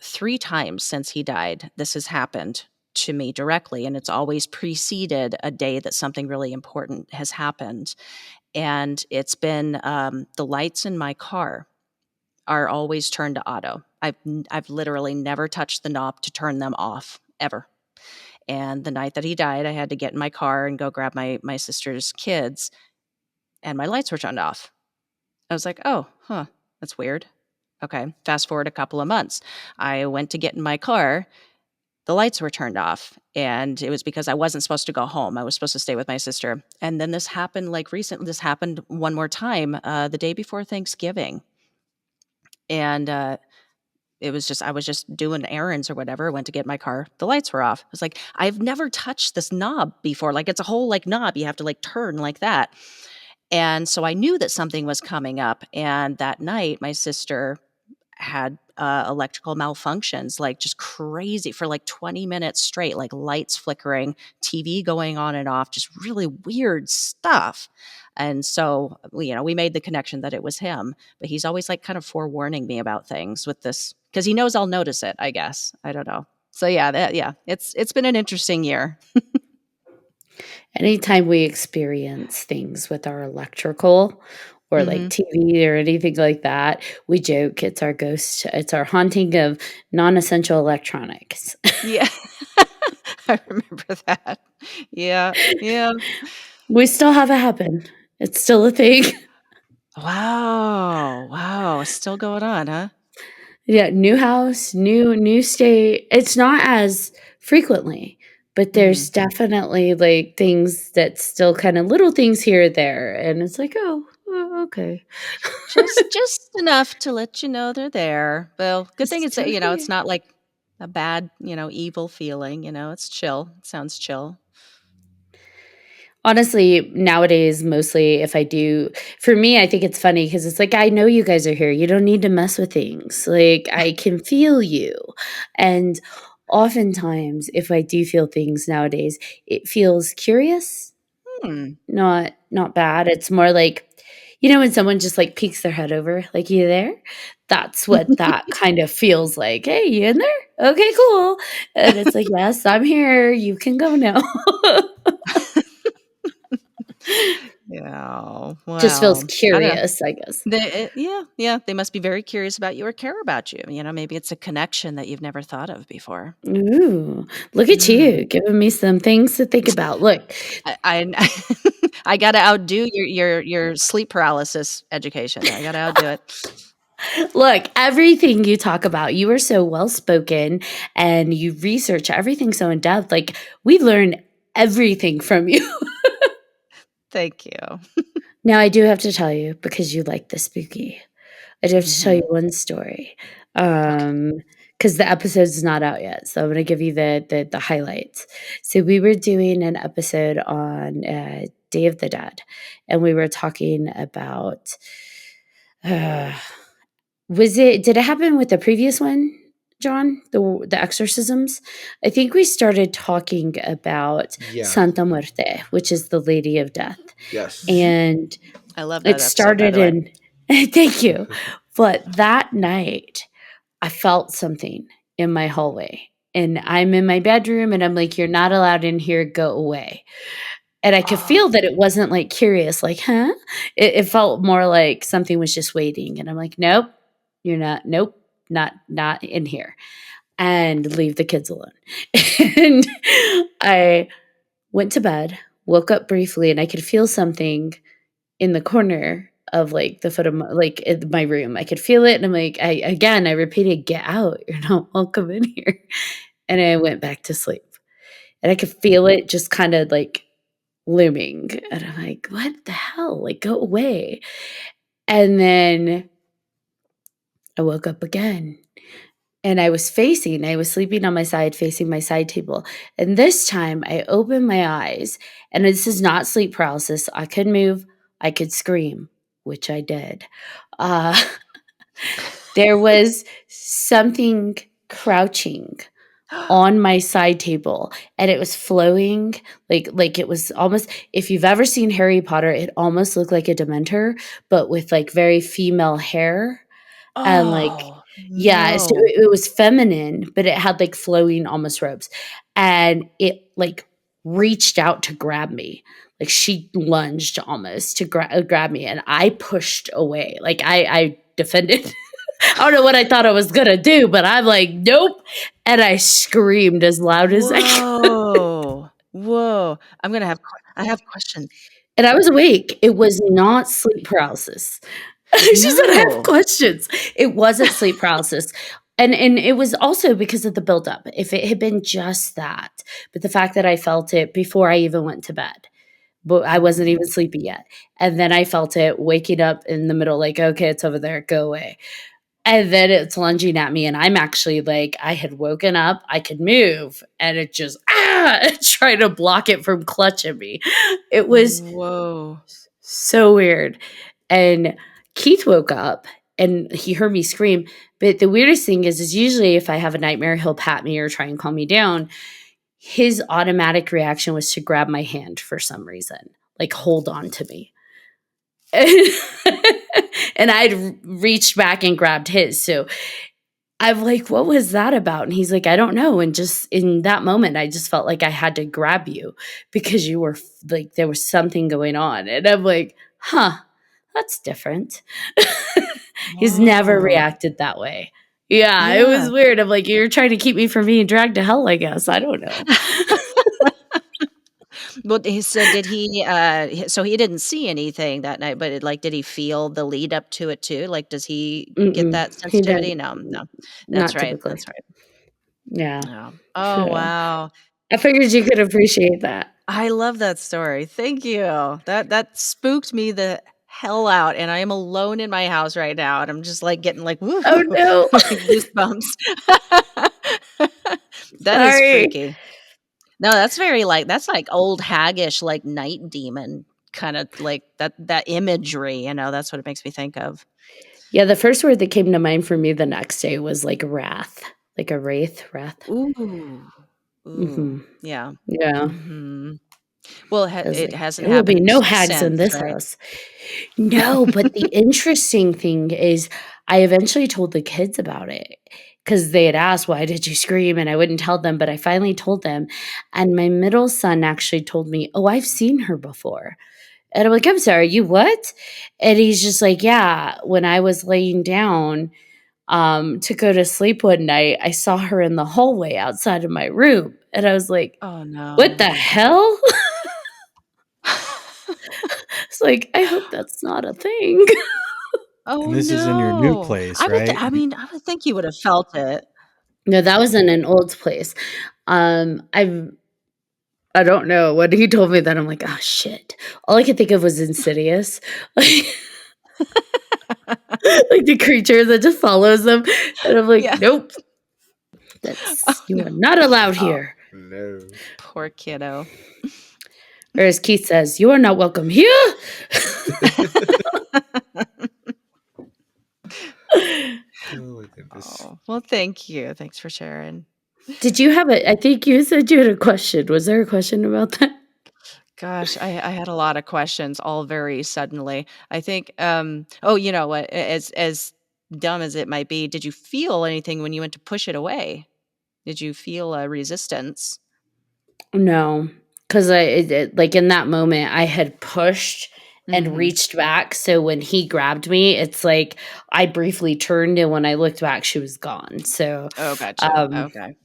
3 times since he died, this has happened to me directly. And it's always preceded a day that something really important has happened. And it's been the lights in my car are always turned to auto. I've literally never touched the knob to turn them off ever. And the night that he died, I had to get in my car and go grab my sister's kids, and my lights were turned off. I was like, oh, huh, that's weird. Okay, fast forward a couple of months. I went to get in my car. The lights were turned off, and it was because I wasn't supposed to go home. I was supposed to stay with my sister. And then this happened like recently. This happened one more time the day before Thanksgiving. And it was just, I was just doing errands or whatever, went to get my car. The lights were off. I was like, I've never touched this knob before. Like, it's a whole like knob. You have to like turn like that. And so I knew that something was coming up. And that night, my sister had electrical malfunctions, like just crazy for like 20 minutes straight, like lights flickering, TV going on and off, just really weird stuff. And so, we made the connection that it was him, but he's always like kind of forewarning me about things with this because he knows I'll notice it, I guess. I don't know. So yeah, it's been an interesting year. Anytime we experience things with our electrical or like Mhm. TV or anything like that, we joke it's our ghost, it's our haunting of non-essential electronics. Yeah. I remember that. Yeah. Yeah. We still have it happen. It's still a thing. Wow. Wow. Still going on, huh? Yeah, new house, new state. It's not as frequently, but there's Mm. definitely like things that still kind of little things here or there, and it's like, oh, okay. Just enough to let you know they're there. Well, good thing It's it's, still it's here. not like a bad, evil feeling, it's chill. It sounds chill. Honestly, nowadays, mostly if I do, for me, I think it's funny because it's like, I know you guys are here. You don't need to mess with things. Like, I can feel you. And oftentimes, if I do feel things nowadays, it feels curious, Hmm. not bad. It's more like, when someone just like peeks their head over, like, you there? That's what that kind of feels like. Hey, you in there? Okay, cool. And it's like, yes, I'm here. You can go now. Yeah. Just feels Wow. I don't know. curious, I guess. Yeah. They must be very curious about you or care about you. Maybe it's a connection that you've never thought of before. Ooh, look at Mm. you giving me some things to think about. Look, I I gotta outdo your sleep paralysis education. I gotta outdo it. look, everything you talk about, you are so well spoken and you research everything so in depth. Like, we learn everything from you. Thank you. Now, I do have to tell you, because you like the spooky, I do have to tell you Mhm. one story. Okay. Because the episode's not out yet, so I'm gonna give you the highlights. So we were doing an episode on Day of the Dead, and we were talking about uh, did it happen with the previous one, John? The exorcisms? I think we started talking about Yeah. Santa Muerte, which is the Lady of Death. Yes. Mhm. And I love it that episode, by started the way. in thank you. But that night, I felt something in my hallway. And I'm in my bedroom and I'm like, you're not allowed in here, go away. And I could Oh, feel that it wasn't like curious, like, huh? It felt more like something was just waiting. And I'm like, nope, you're not, nope, not in here. And leave the kids alone. And I went to bed, woke up briefly, and I could feel something in the corner of like the foot of in my room. I could feel it. And I'm like, I repeated, get out. You're not welcome in here. And I went back to sleep. And I could feel it just kind of like looming. And I'm like, what the hell? Like, go away. And then I woke up again. And I was sleeping on my side, facing my side table. And this time I opened my eyes, and this is not sleep paralysis. I could move, I could scream, which I did. Uh, there was something crouching on my side table, and it was flowing like it was almost, if you've ever seen Harry Potter, it almost looked like a Dementor, but with like very female hair. And like, Oh, yeah, so no. it was feminine, but it had like flowing almost robes. And it like reached out to grab me. Like she lunged almost to grab me, and I pushed away. Like I defended. I don't know what I thought I was gonna do, but I'm like, nope. And I screamed as loud as I could. Whoa. Whoa. I have questions. And I was awake. It was not sleep paralysis. She said, "I have No. questions." It wasn't sleep paralysis. And it was also because of the buildup. If it had been just that, but the fact that I felt it before I even went to bed, but I wasn't even sleepy yet. And then I felt it waking up in the middle, like, okay, it's over there, go away. And then it's lunging at me, and I'm actually like, I had woken up, I could move, and it just trying to block it from clutching me. It was Whoa. so weird. And Keith woke up and he heard me scream. But the weirdest thing is usually if I have a nightmare, he'll pat me or try and calm me down. His automatic reaction was to grab my hand for some reason, like hold on to me. And I'd reached back and grabbed his. So I'm like, what was that about? And he's like, I don't know. And just in that moment, I just felt like I had to grab you because you were like, there was something going on. And I'm like, huh, that's different. He's never Whoa. reacted that way. Yeah, it was Yeah. weird. I'm like, you're trying to keep me from being dragged to hell, I guess. I don't know. Well, he said, did he, so he didn't see anything that night, but like, did he feel the lead up to it too? Like, does he get Mm-mm, that he sensitivity? didn't. No, no. That's Not right. typically. That's right. Yeah. No. Oh, So wow. I figured you could appreciate that. I love that story. Thank you. That spooked me the hell out, and I am alone in my house right now, and I'm just like getting like woo, Oh no. like goosebumps. That is Sorry. freaky. No, that's very like that's like old haggish, like night demon kind of like that imagery. That's what it makes me think of. Yeah, the first word that came to mind for me the next day was like wrath, like a wrath. Ooh, ooh, Mhm. yeah. Yeah. Hmm. Well, I was it like, hasn't there will be happened no hags in since, this right? house. No, but the interesting thing is I eventually told the kids about it because they had asked, "Why did you scream?" And I wouldn't tell them, but I finally told them. And my middle son actually told me, "Oh, I've seen her before." And I'm like, "I'm sorry, you what?" And he's just like, "Yeah, when I was laying down to go to sleep one night, I saw her in the hallway outside of my room." And I was like, Oh "What the no. hell?" It's like, I hope that's not a thing. And Oh, this is in your new no. place, right? I would think you would have felt it. No, that was in an old place. I don't know. When he told me that, I'm like, "Oh, shit." All I could think of was Insidious. Like like the creature that just follows them, and I'm like, Yeah. "Nope. Oh, That's you no. are not allowed Oh, here." No. poor kiddo. Or as Keith says, "You are not welcome here." Oh my goodness. Oh, well, thank you. Thanks for sharing. Did you have I think you said you had a question. Was there a question about that? Gosh, I had a lot of questions all very suddenly. I think, oh, you know what? As dumb as it might be, did you feel anything when you went to push it away? Did you feel a resistance? No, because like in that moment, I had pushed and Mhm. reached back. So when he grabbed me, it's like I briefly turned, and when I looked back, she was gone. So, Oh, gotcha. um, Okay.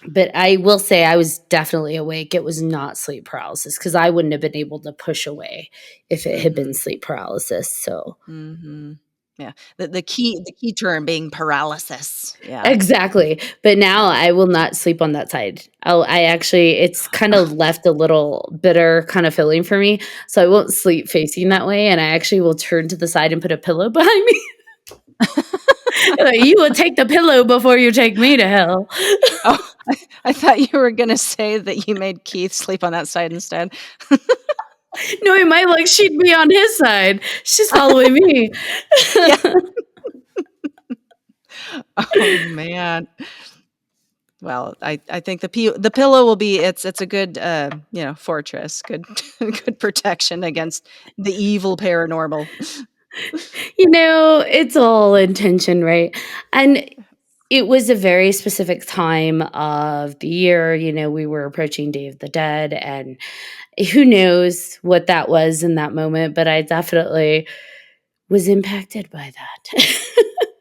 but I will say I was definitely awake. It was not sleep paralysis because I wouldn't have been able to push away if it had been Mhm. sleep paralysis. So, Mhm. Yeah. The key term being paralysis. Yeah. Exactly. But now I will not sleep on that side. I actually, it's kind of left a little bitter kind of feeling for me. So I won't sleep facing that way. And I actually will turn to the side and put a pillow behind me. Like, you will take the pillow before you take me to hell. Oh, I thought you were gonna say that you made Keith sleep on that side instead. No, he might like she'd be on his side. She's following me. Yeah. Oh, man. Well, I think the pillow will be it's a good, fortress, good good protection against the evil paranormal. It's all intention, right? And it was a very specific time of the year. We were approaching Day of the Dead, and who knows what that was in that moment, but I definitely was impacted by that.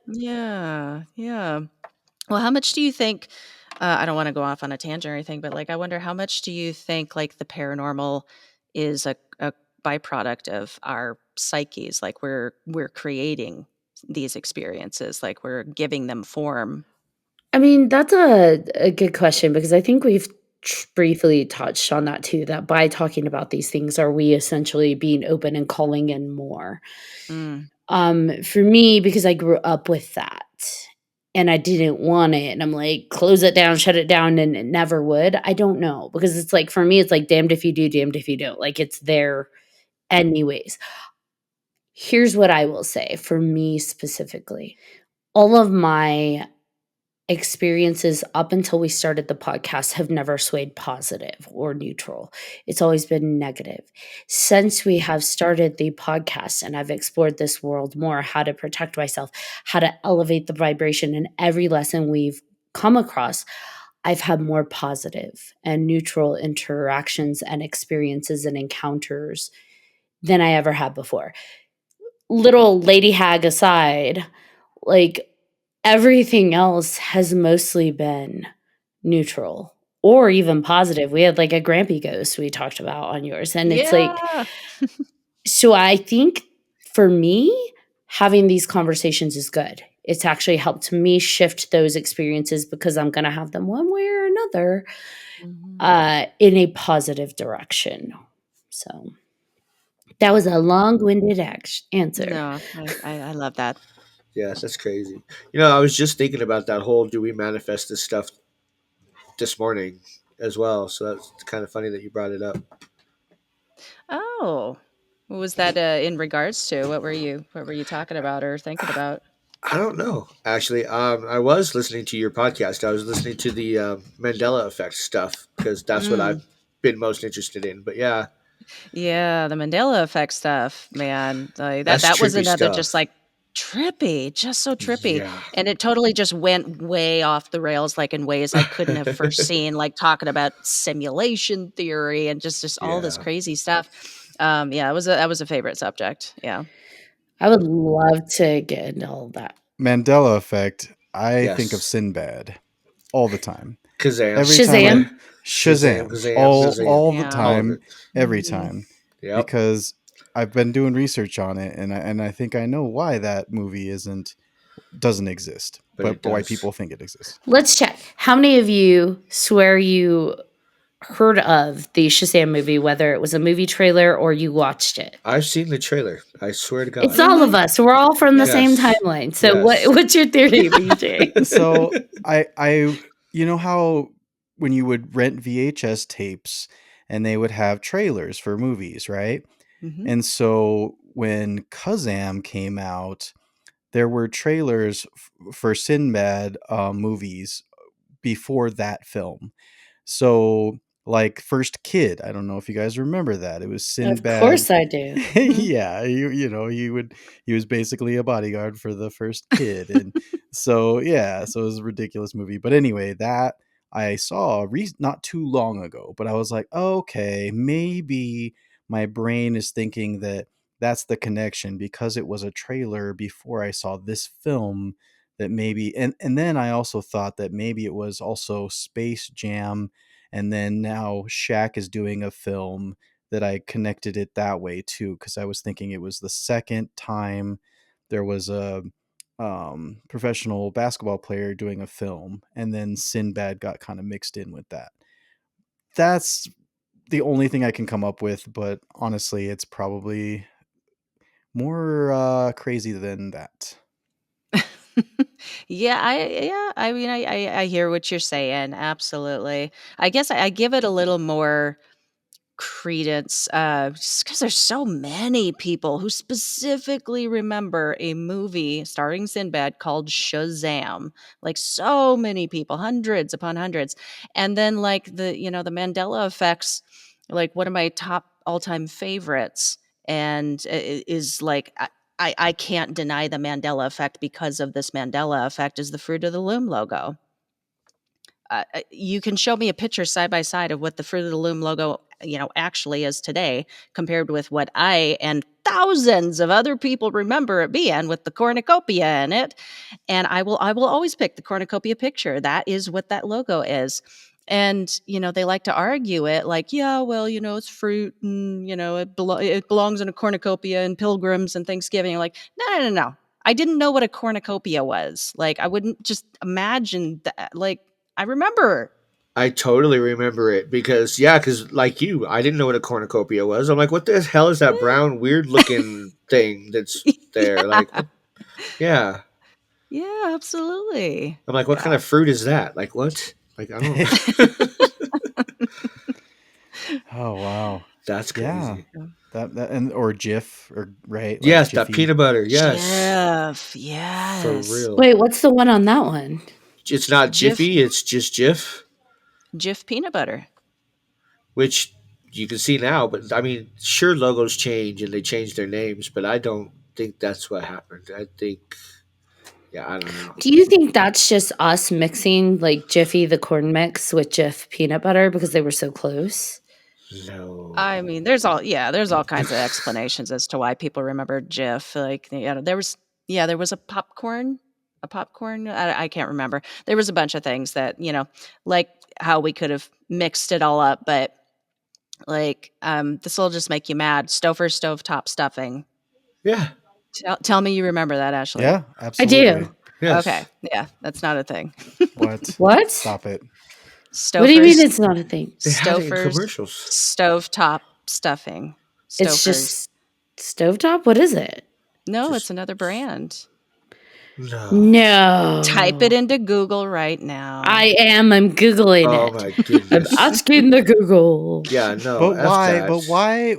Yeah, yeah. Well, how much do you think I don't wanna go off on a tangent or anything, but, like, I wonder how much do you think, like, the paranormal is a byproduct of our psyches? Like, we're creating these experiences, like, we're giving them form. I mean, that's a good question because I think we've briefly touched on that too, that by talking about these things, are we essentially being open and calling in more? Mm. For me, because I grew up with that and I didn't want it, and I'm like, close it down, shut it down, and it never would. I don't know because it's like for me, it's like damned if you do, damned if you don't. Like it's there anyways. Here's what I will say for me specifically. All of my experiences up until we started the podcast have never swayed positive or neutral. It's always been negative. Since we have started the podcast and I've explored this world more, how to protect myself, how to elevate the vibration, and every lesson we've come across, I've had more positive and neutral interactions and experiences and encounters than I ever had before. Little lady hag aside, like everything else has mostly been neutral or even positive. We had like a Grampy ghost we talked about on yours. And it's like, Yeah. so I think for me, having these conversations is good. It's actually helped me shift those experiences because I'm going to have them one way or another Mhm. in a positive direction. So that was a long winded answer. No, I love that. Yes, that's crazy. I was just thinking about that whole "do we manifest this stuff" this morning as well. So that's kind of funny that you brought it up. Oh. What was that, in regards to? What were you talking about or thinking about? I don't know actually. I was listening to your podcast. I was listening to the Mandela effect stuff because that's what Mm. I've been most interested in. But yeah, Yeah, the Mandela effect stuff, man. Like that that's that was trippy another just stuff. like trippy, just so trippy. Yeah, And it totally just went way off the rails, like in ways I couldn't have foreseen, like talking about simulation theory and just all this yeah. crazy stuff. Yeah, that was a favorite subject. Yeah. I would love to get into all of that. Mandela effect. I think of Yes. Sinbad all the time. Kazam. Every time I Shazam. Shazam, Shazam, Kazam, all Kazam. the Yeah. All of time, it. every Mhm. time, Yep. because I've been doing research on it, and I think I know why that movie doesn't exist, But but it why does. people think it exists. Let's check. How many of you swear you heard of the Shazam movie, whether it was a movie trailer or you watched it? I've seen the trailer. I swear to It's God. all of Really? us. We're all from the Yep. same Yes. timeline. So Yes. what's your theory, BJ? So I you know how when you would rent VHS tapes and they would have trailers for movies, right? Mhm. And so when Kazam came out, there were trailers for Sinbad movies before that film. So, like First Kid, I don't know if you guys remember that. It was Of Sinbad. course I do. Mhm. Yeah, he was basically a bodyguard for the first kid, and so yeah, so it was a ridiculous movie. But anyway, that I saw not too long ago, but I was like, okay, maybe my brain is thinking that that's the connection because it was a trailer before I saw this film, that maybe, and then I also thought that maybe it was also Space Jam, and then now Shaq is doing a film, that I connected it that way too, because I was thinking it was the second time there was a professional basketball player doing a film, and then Sinbad got kind of mixed in with that. That's the only thing I can come up with, but honestly, it's probably more crazy than that. I mean, I hear what you're saying. Absolutely. I guess I give it a little more credence, just because there's so many people who specifically remember a movie starring Sinbad called Shazam. Like, so many people, hundreds upon hundreds. And then, like, the Mandela effects, like, one of my top all-time favorites, and is like, I can't deny the Mandela effect because of this Mandela effect, is the Fruit of the Loom logo. You can show me a picture side by side of what the Fruit of the Loom logo, actually is today, compared with what I and thousands of other people remember it being, with the cornucopia in it. And I will always pick the cornucopia picture. That is what that logo is. And they like to argue it like, yeah, well, it's fruit, and it belongs in a cornucopia and pilgrims and Thanksgiving. Like, no, no, no, no. I didn't know what a cornucopia was. Like, I wouldn't just imagine that. Like, I remember. I totally remember it because yeah, because like you, I didn't know what a cornucopia was. I'm like, what the hell is that brown, weird looking thing that's there? Like, Yeah. what? Yeah, Yeah, absolutely. I'm like, what kind Yeah. of fruit is that? Like, what? Like, I don't. Oh wow. That's Yeah. crazy. That and or Jif, or right, like Yes, that Jiffy. peanut butter. Yes, Jif, for yes. real. Wait, what's the one on that one? It's not Jif Jiffy. It's just Jif, Jif peanut butter. which you can see now. But I mean, sure, logos change and they change their names, but I don't think that's what happened. I think, yeah, I don't know. Do you think that's just us mixing like Jiffy the corn mix with Jif peanut butter because they were so close? No. I mean, there's all kinds of explanations as to why people remember Jif. Like, there was a popcorn. I can't remember. There was a bunch of things that, like how we could have mixed it all up, but like, this will just make you mad. Stouffer's stovetop stuffing. Yeah. Tell me you remember that, Ashley. Yeah, I absolutely. do. Okay, Yes. yeah, that's not a thing. What? What? Stop it. What do you mean Stouffer's it's not a thing? They had it in Stouffer's commercials. stovetop stuffing. It's Stouffer's. just stovetop? What is it? No, it's Just another brand. no. Type it No. into Google right now. I'm Googling Oh it. my I'm goodness. asking the Google. Yeah, no, But F why? that. But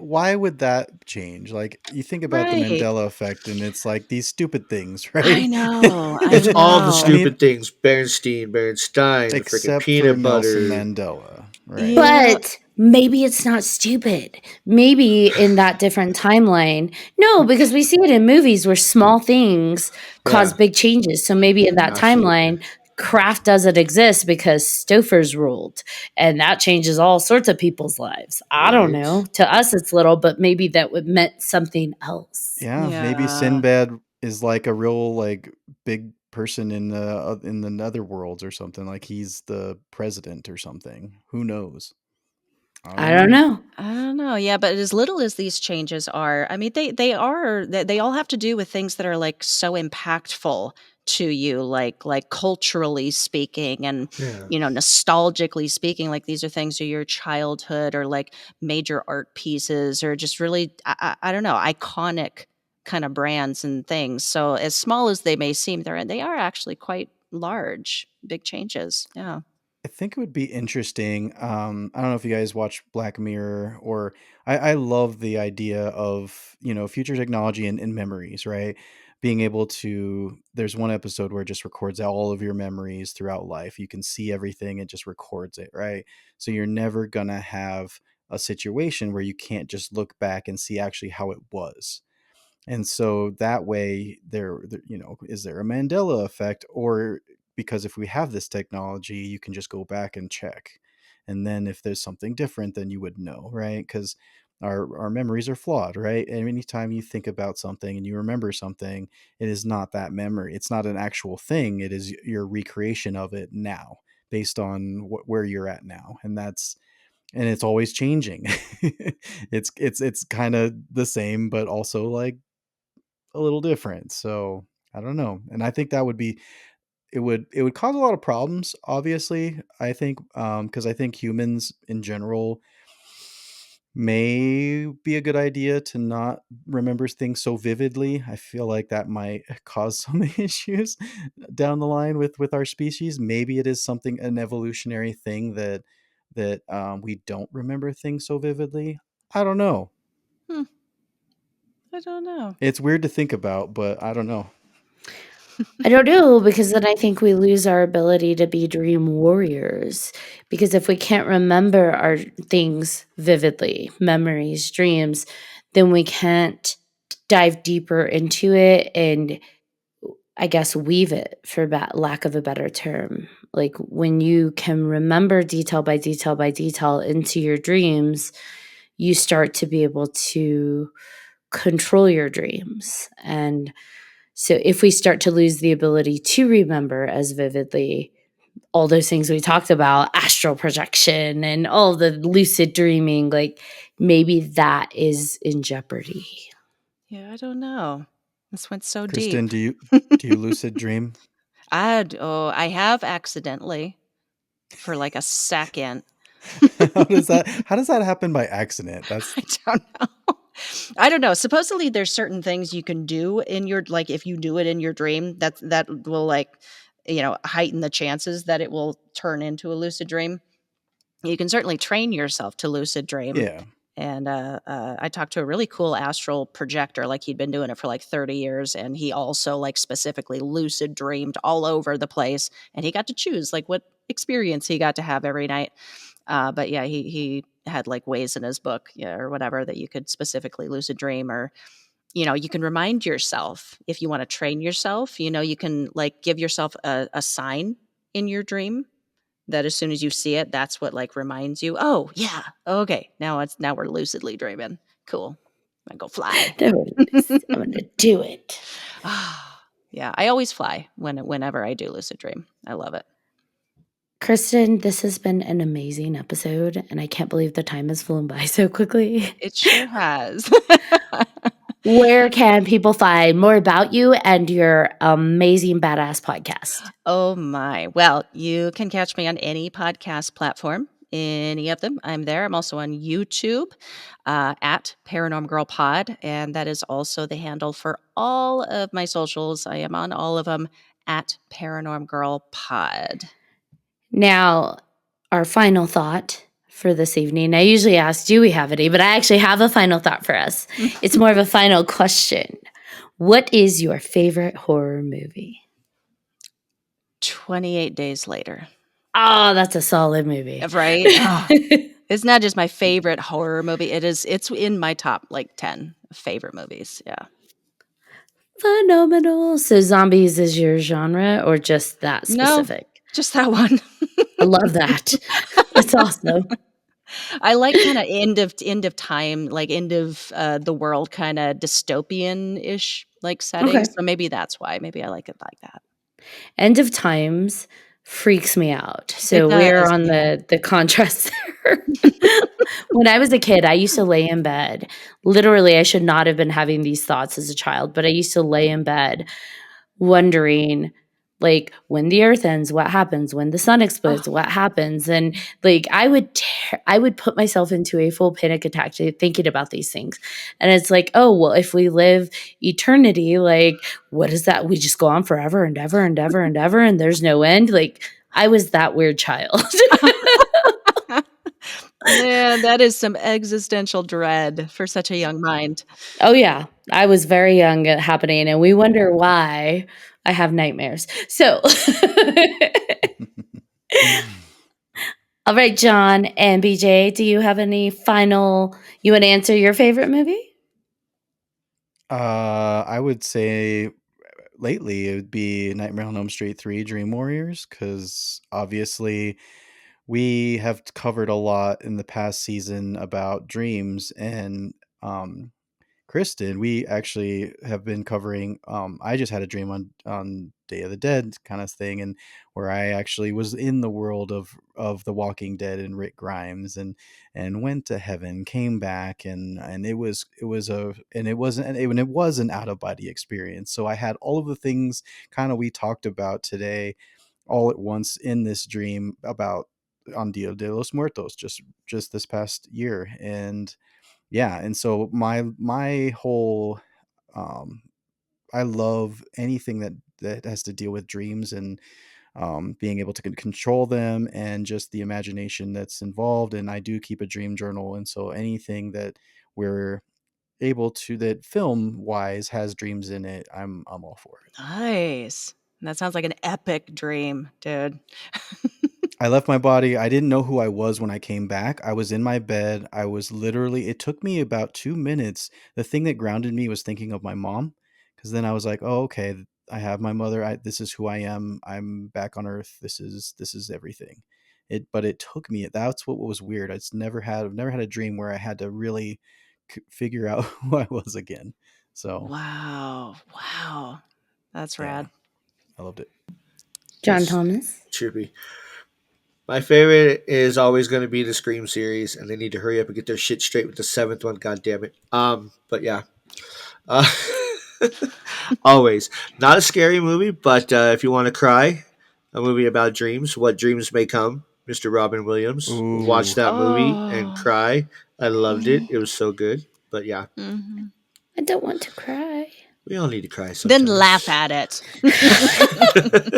why would that change? Like, you think about the Right. Mandela effect, and it's like these stupid things, I right? know. I It's all the I know. mean, stupid things. Berenstein, the freaking except for peanut Nelson butter. Mandela, right? Yeah. But maybe it's not stupid. Maybe in that different timeline. No, because we see it in movies where small things cause Yeah, big changes. So maybe in that absolutely. timeline, craft doesn't exist because Stouffer's ruled. And that changes all sorts of people's lives. I don't Right? know. To us, it's little, but maybe that would meant something else. Yeah, maybe Yeah. Sinbad is like a real like big person in the nether worlds or something. Like he's the president or something. Who knows? I I don't don't know. know. I don't know. Yeah, but as little as these changes are, I mean, they all have to do with things that are like so impactful to you, like culturally speaking, and Yeah. nostalgically speaking. Like, these are things of your childhood, or like major art pieces, or just really, I don't know, iconic kind of brands and things. So as small as they may seem, they are actually quite large, big changes. Yeah. I think it would be interesting. I don't know if you guys watch Black Mirror, or I love the idea of, future technology and memories, right? Being able to, there's one episode where it just records all of your memories throughout life. You can see everything, it just records it, right? So you're never going to have a situation where you can't just look back and see actually how it was. And so that way, is there a Mandela effect? Or because if we have this technology, you can just go back and check. And then if there's something different, then you would know, right? Because our memories are flawed, right? And anytime you think about something and you remember something, it is not that memory. It's not an actual thing. It is your recreation of it now, based on where you're at now. And it's always changing. It's kind of the same, but also like a little different. So I don't know. And I think that would be it would cause a lot of problems, obviously. I think because I think humans in general may be a good idea to not remember things so vividly. I feel like that might cause some issues down the line with our species. Maybe it is something an evolutionary thing that we don't remember things so vividly. I don't know. Hmm, I don't know. It's weird to think about, but I don't know. I don't know, because then I think we lose our ability to be dream warriors. Because if we can't remember our things vividly, memories, dreams, then we can't dive deeper into it and, I guess, weave it, for lack of a better term. Like when you can remember detail by detail by detail into your dreams, you start to be able to control your dreams. And so if we start to lose the ability to remember as vividly all those things we talked about, astral projection and all the lucid dreaming, like maybe that is in jeopardy. Yeah, I don't know. This went so Kristen, deep. do you lucid dream? I have accidentally for like a second. How does that happen by accident? That's I don't know. I don't know. Supposedly there's certain things you can do in your, like, if you do it in your dream, that will, like, heighten the chances that it will turn into a lucid dream. You can certainly train yourself to lucid dream. yeah. And I talked to a really cool astral projector, like he'd been doing it for like 30 years. And he also, like, specifically lucid dreamed all over the place. And he got to choose, like, what experience he got to have every night. But yeah, he had like ways in his book, yeah, or whatever, that you could specifically lucid dream, or you can remind yourself if you want to train yourself. You can, like, give yourself a sign in your dream that as soon as you see it, that's what, like, reminds you. Oh yeah, okay, now we're lucidly dreaming. Cool, I go fly. There it is. I'm going to do it. Yeah, I always fly whenever I do lucid dream. I love it. Kristen, this has been an amazing episode, and I can't believe the time has flown by so quickly. It sure has. Where can people find more about you and your amazing badass podcast? Oh my. Well, you can catch me on any podcast platform, any of them. I'm there. I'm also on YouTube at Paranorm Girl Pod. And that is also the handle for all of my socials. I am on all of them at Paranorm Girl Pod. Now, our final thought for this evening. I usually ask, do we have any? But I actually have a final thought for us. It's more of a final question. What is your favorite horror movie? 28 Days Later. Oh, that's a solid movie. Right? Oh, it's not just my favorite horror movie. It's in my top, like, 10 favorite movies. Yeah. Phenomenal. So zombies is your genre, or just that No, specific? just that one. I love that. That's awesome. I like kind of end of time, like end of the world, kind of dystopian ish, like, Okay. settings. So maybe that's why. Maybe I like it like that. End of times freaks me out. It So we're does, on yeah. the contrast there. When I was a kid, I used to lay in bed. Literally, I should not have been having these thoughts as a child, but I used to lay in bed wondering, like, when the earth ends, what happens? When the sun explodes, Oh, what happens? And like I would put myself into a full panic attack thinking about these things. And it's like, oh, well, if we live eternity, like, what is that? We just go on forever and ever and ever and ever, and there's no end. Like, I was that weird child. man, that is some existential dread for such a young mind. Oh yeah, I was very young at happening, and we wonder why I have nightmares. So, all right, John and BJ, do you have any final? You want to answer your favorite movie? I would say lately it would be Nightmare on Elm Street 3 Dream Warriors, because obviously we have covered a lot in the past season about dreams, and Kristen, we actually have been covering. I just had a dream on Day of the Dead kind of thing, and where I actually was in the world of The Walking Dead and Rick Grimes, and went to heaven, came back, and it was an out of body experience. So I had all of the things kind of we talked about today all at once in this dream about on Dia de los Muertos just this past year. And yeah, and so my whole um I love anything that has to deal with dreams and being able to control them and just the imagination that's involved. And I do keep a dream journal, and so anything that we're able to that film wise has dreams in it, I'm all for it. Nice. That sounds like an epic dream, dude. I left my body. I didn't know who I was when I came back. I was in my bed. I was literally, it took me about 2 minutes. The thing that grounded me was thinking of my mom. Because then I was like, oh, okay, I have my mother. This is who I am. I'm back on earth. This is everything. But it took me, that's what was weird. I've never had a dream where I had to really figure out who I was again. So Wow. Wow. That's yeah, rad. I loved it. John It's Thomas. trippy. My favorite is always going to be the Scream series, and they need to hurry up and get their shit straight with the seventh one. God damn it. But yeah, uh, always not a scary movie, but if you want to cry, a movie about dreams, what dreams may come. Mr. Robin Williams. Watch Ooh. that movie and Oh. cry. I loved it. It was so good. But yeah, Mhm. I don't want to cry. we all need to cry Then laugh sometimes. at it.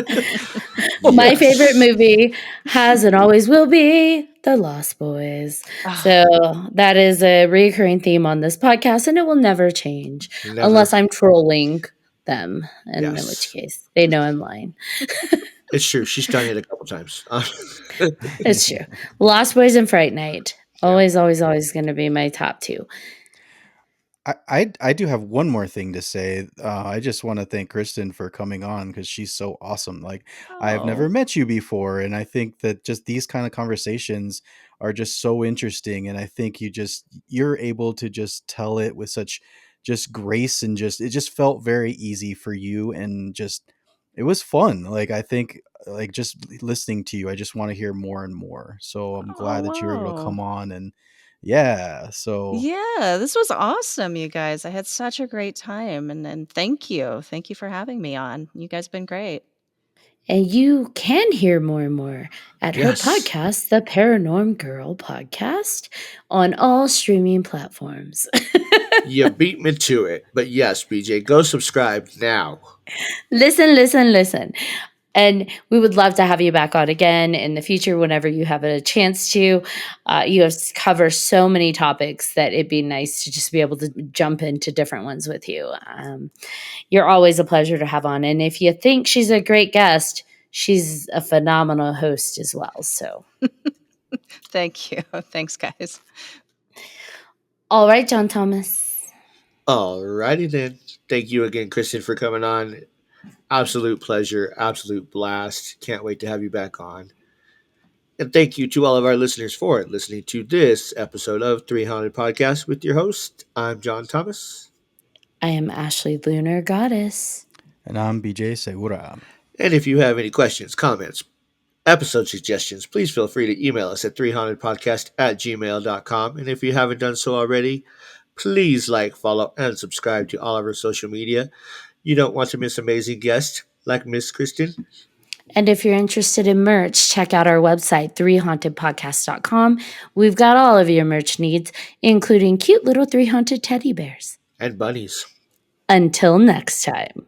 My favorite Yes. movie has and always will be The Lost Boys. Ah, So that is a recurring theme on this podcast, and it will never change Never. unless I'm trolling them, and in which Yes. case they know I'm lying. It's true. She's done it a couple times. It's true. Lost Boys and Fright Night. Yeah. Always, always, always going to be my top two. I do have one more thing to say. I just want to thank Kristen for coming on because she's so awesome. Like I have never oh. met you before, and I think that just these kind of conversations are just so interesting. And I think you're able to just tell it with such just grace and just it just felt very easy for you and just it was fun. Like I think like just listening to you, I just want to hear more and more. So I'm Oh, glad that you were able to wow. come on and yeah. So Yeah, this was awesome, you guys. I had such a great time, and thank you. Thank you for having me on. You guys have been great. And you can hear more and more at her Yes. podcast, the Paranorm Girl podcast, on all streaming platforms. You beat me to it. But yes, BJ, go subscribe now. Listen, listen, listen. And we would love to have you back on again in the future whenever you have a chance to. You have covered so many topics that it'd be nice to just be able to jump into different ones with you. You're always a pleasure to have on. And if you think she's a great guest, she's a phenomenal host as well. So, Thank you. Thanks, guys. all right, John Thomas. Alrighty then. Thank you again, Kristen, for coming on. Absolute pleasure. Absolute blast. Can't wait to have you back on. And thank you to all of our listeners for listening to this episode of 300 Podcast with your host. I'm John Thomas. I am Ashley Lunar Goddess. and I'm BJ Segura. And if you have any questions, comments, episode suggestions, please feel free to email us at 300podcast at gmail.com. And if you haven't done so already, please like, follow, and subscribe to all of our social media. You don't want to miss amazing guests like Miss Kristen. And if you're interested in merch, check out our website, 3hauntedpodcast.com. We've got all of your merch needs, including cute little 3 haunted teddy bears. And bunnies. Until next time.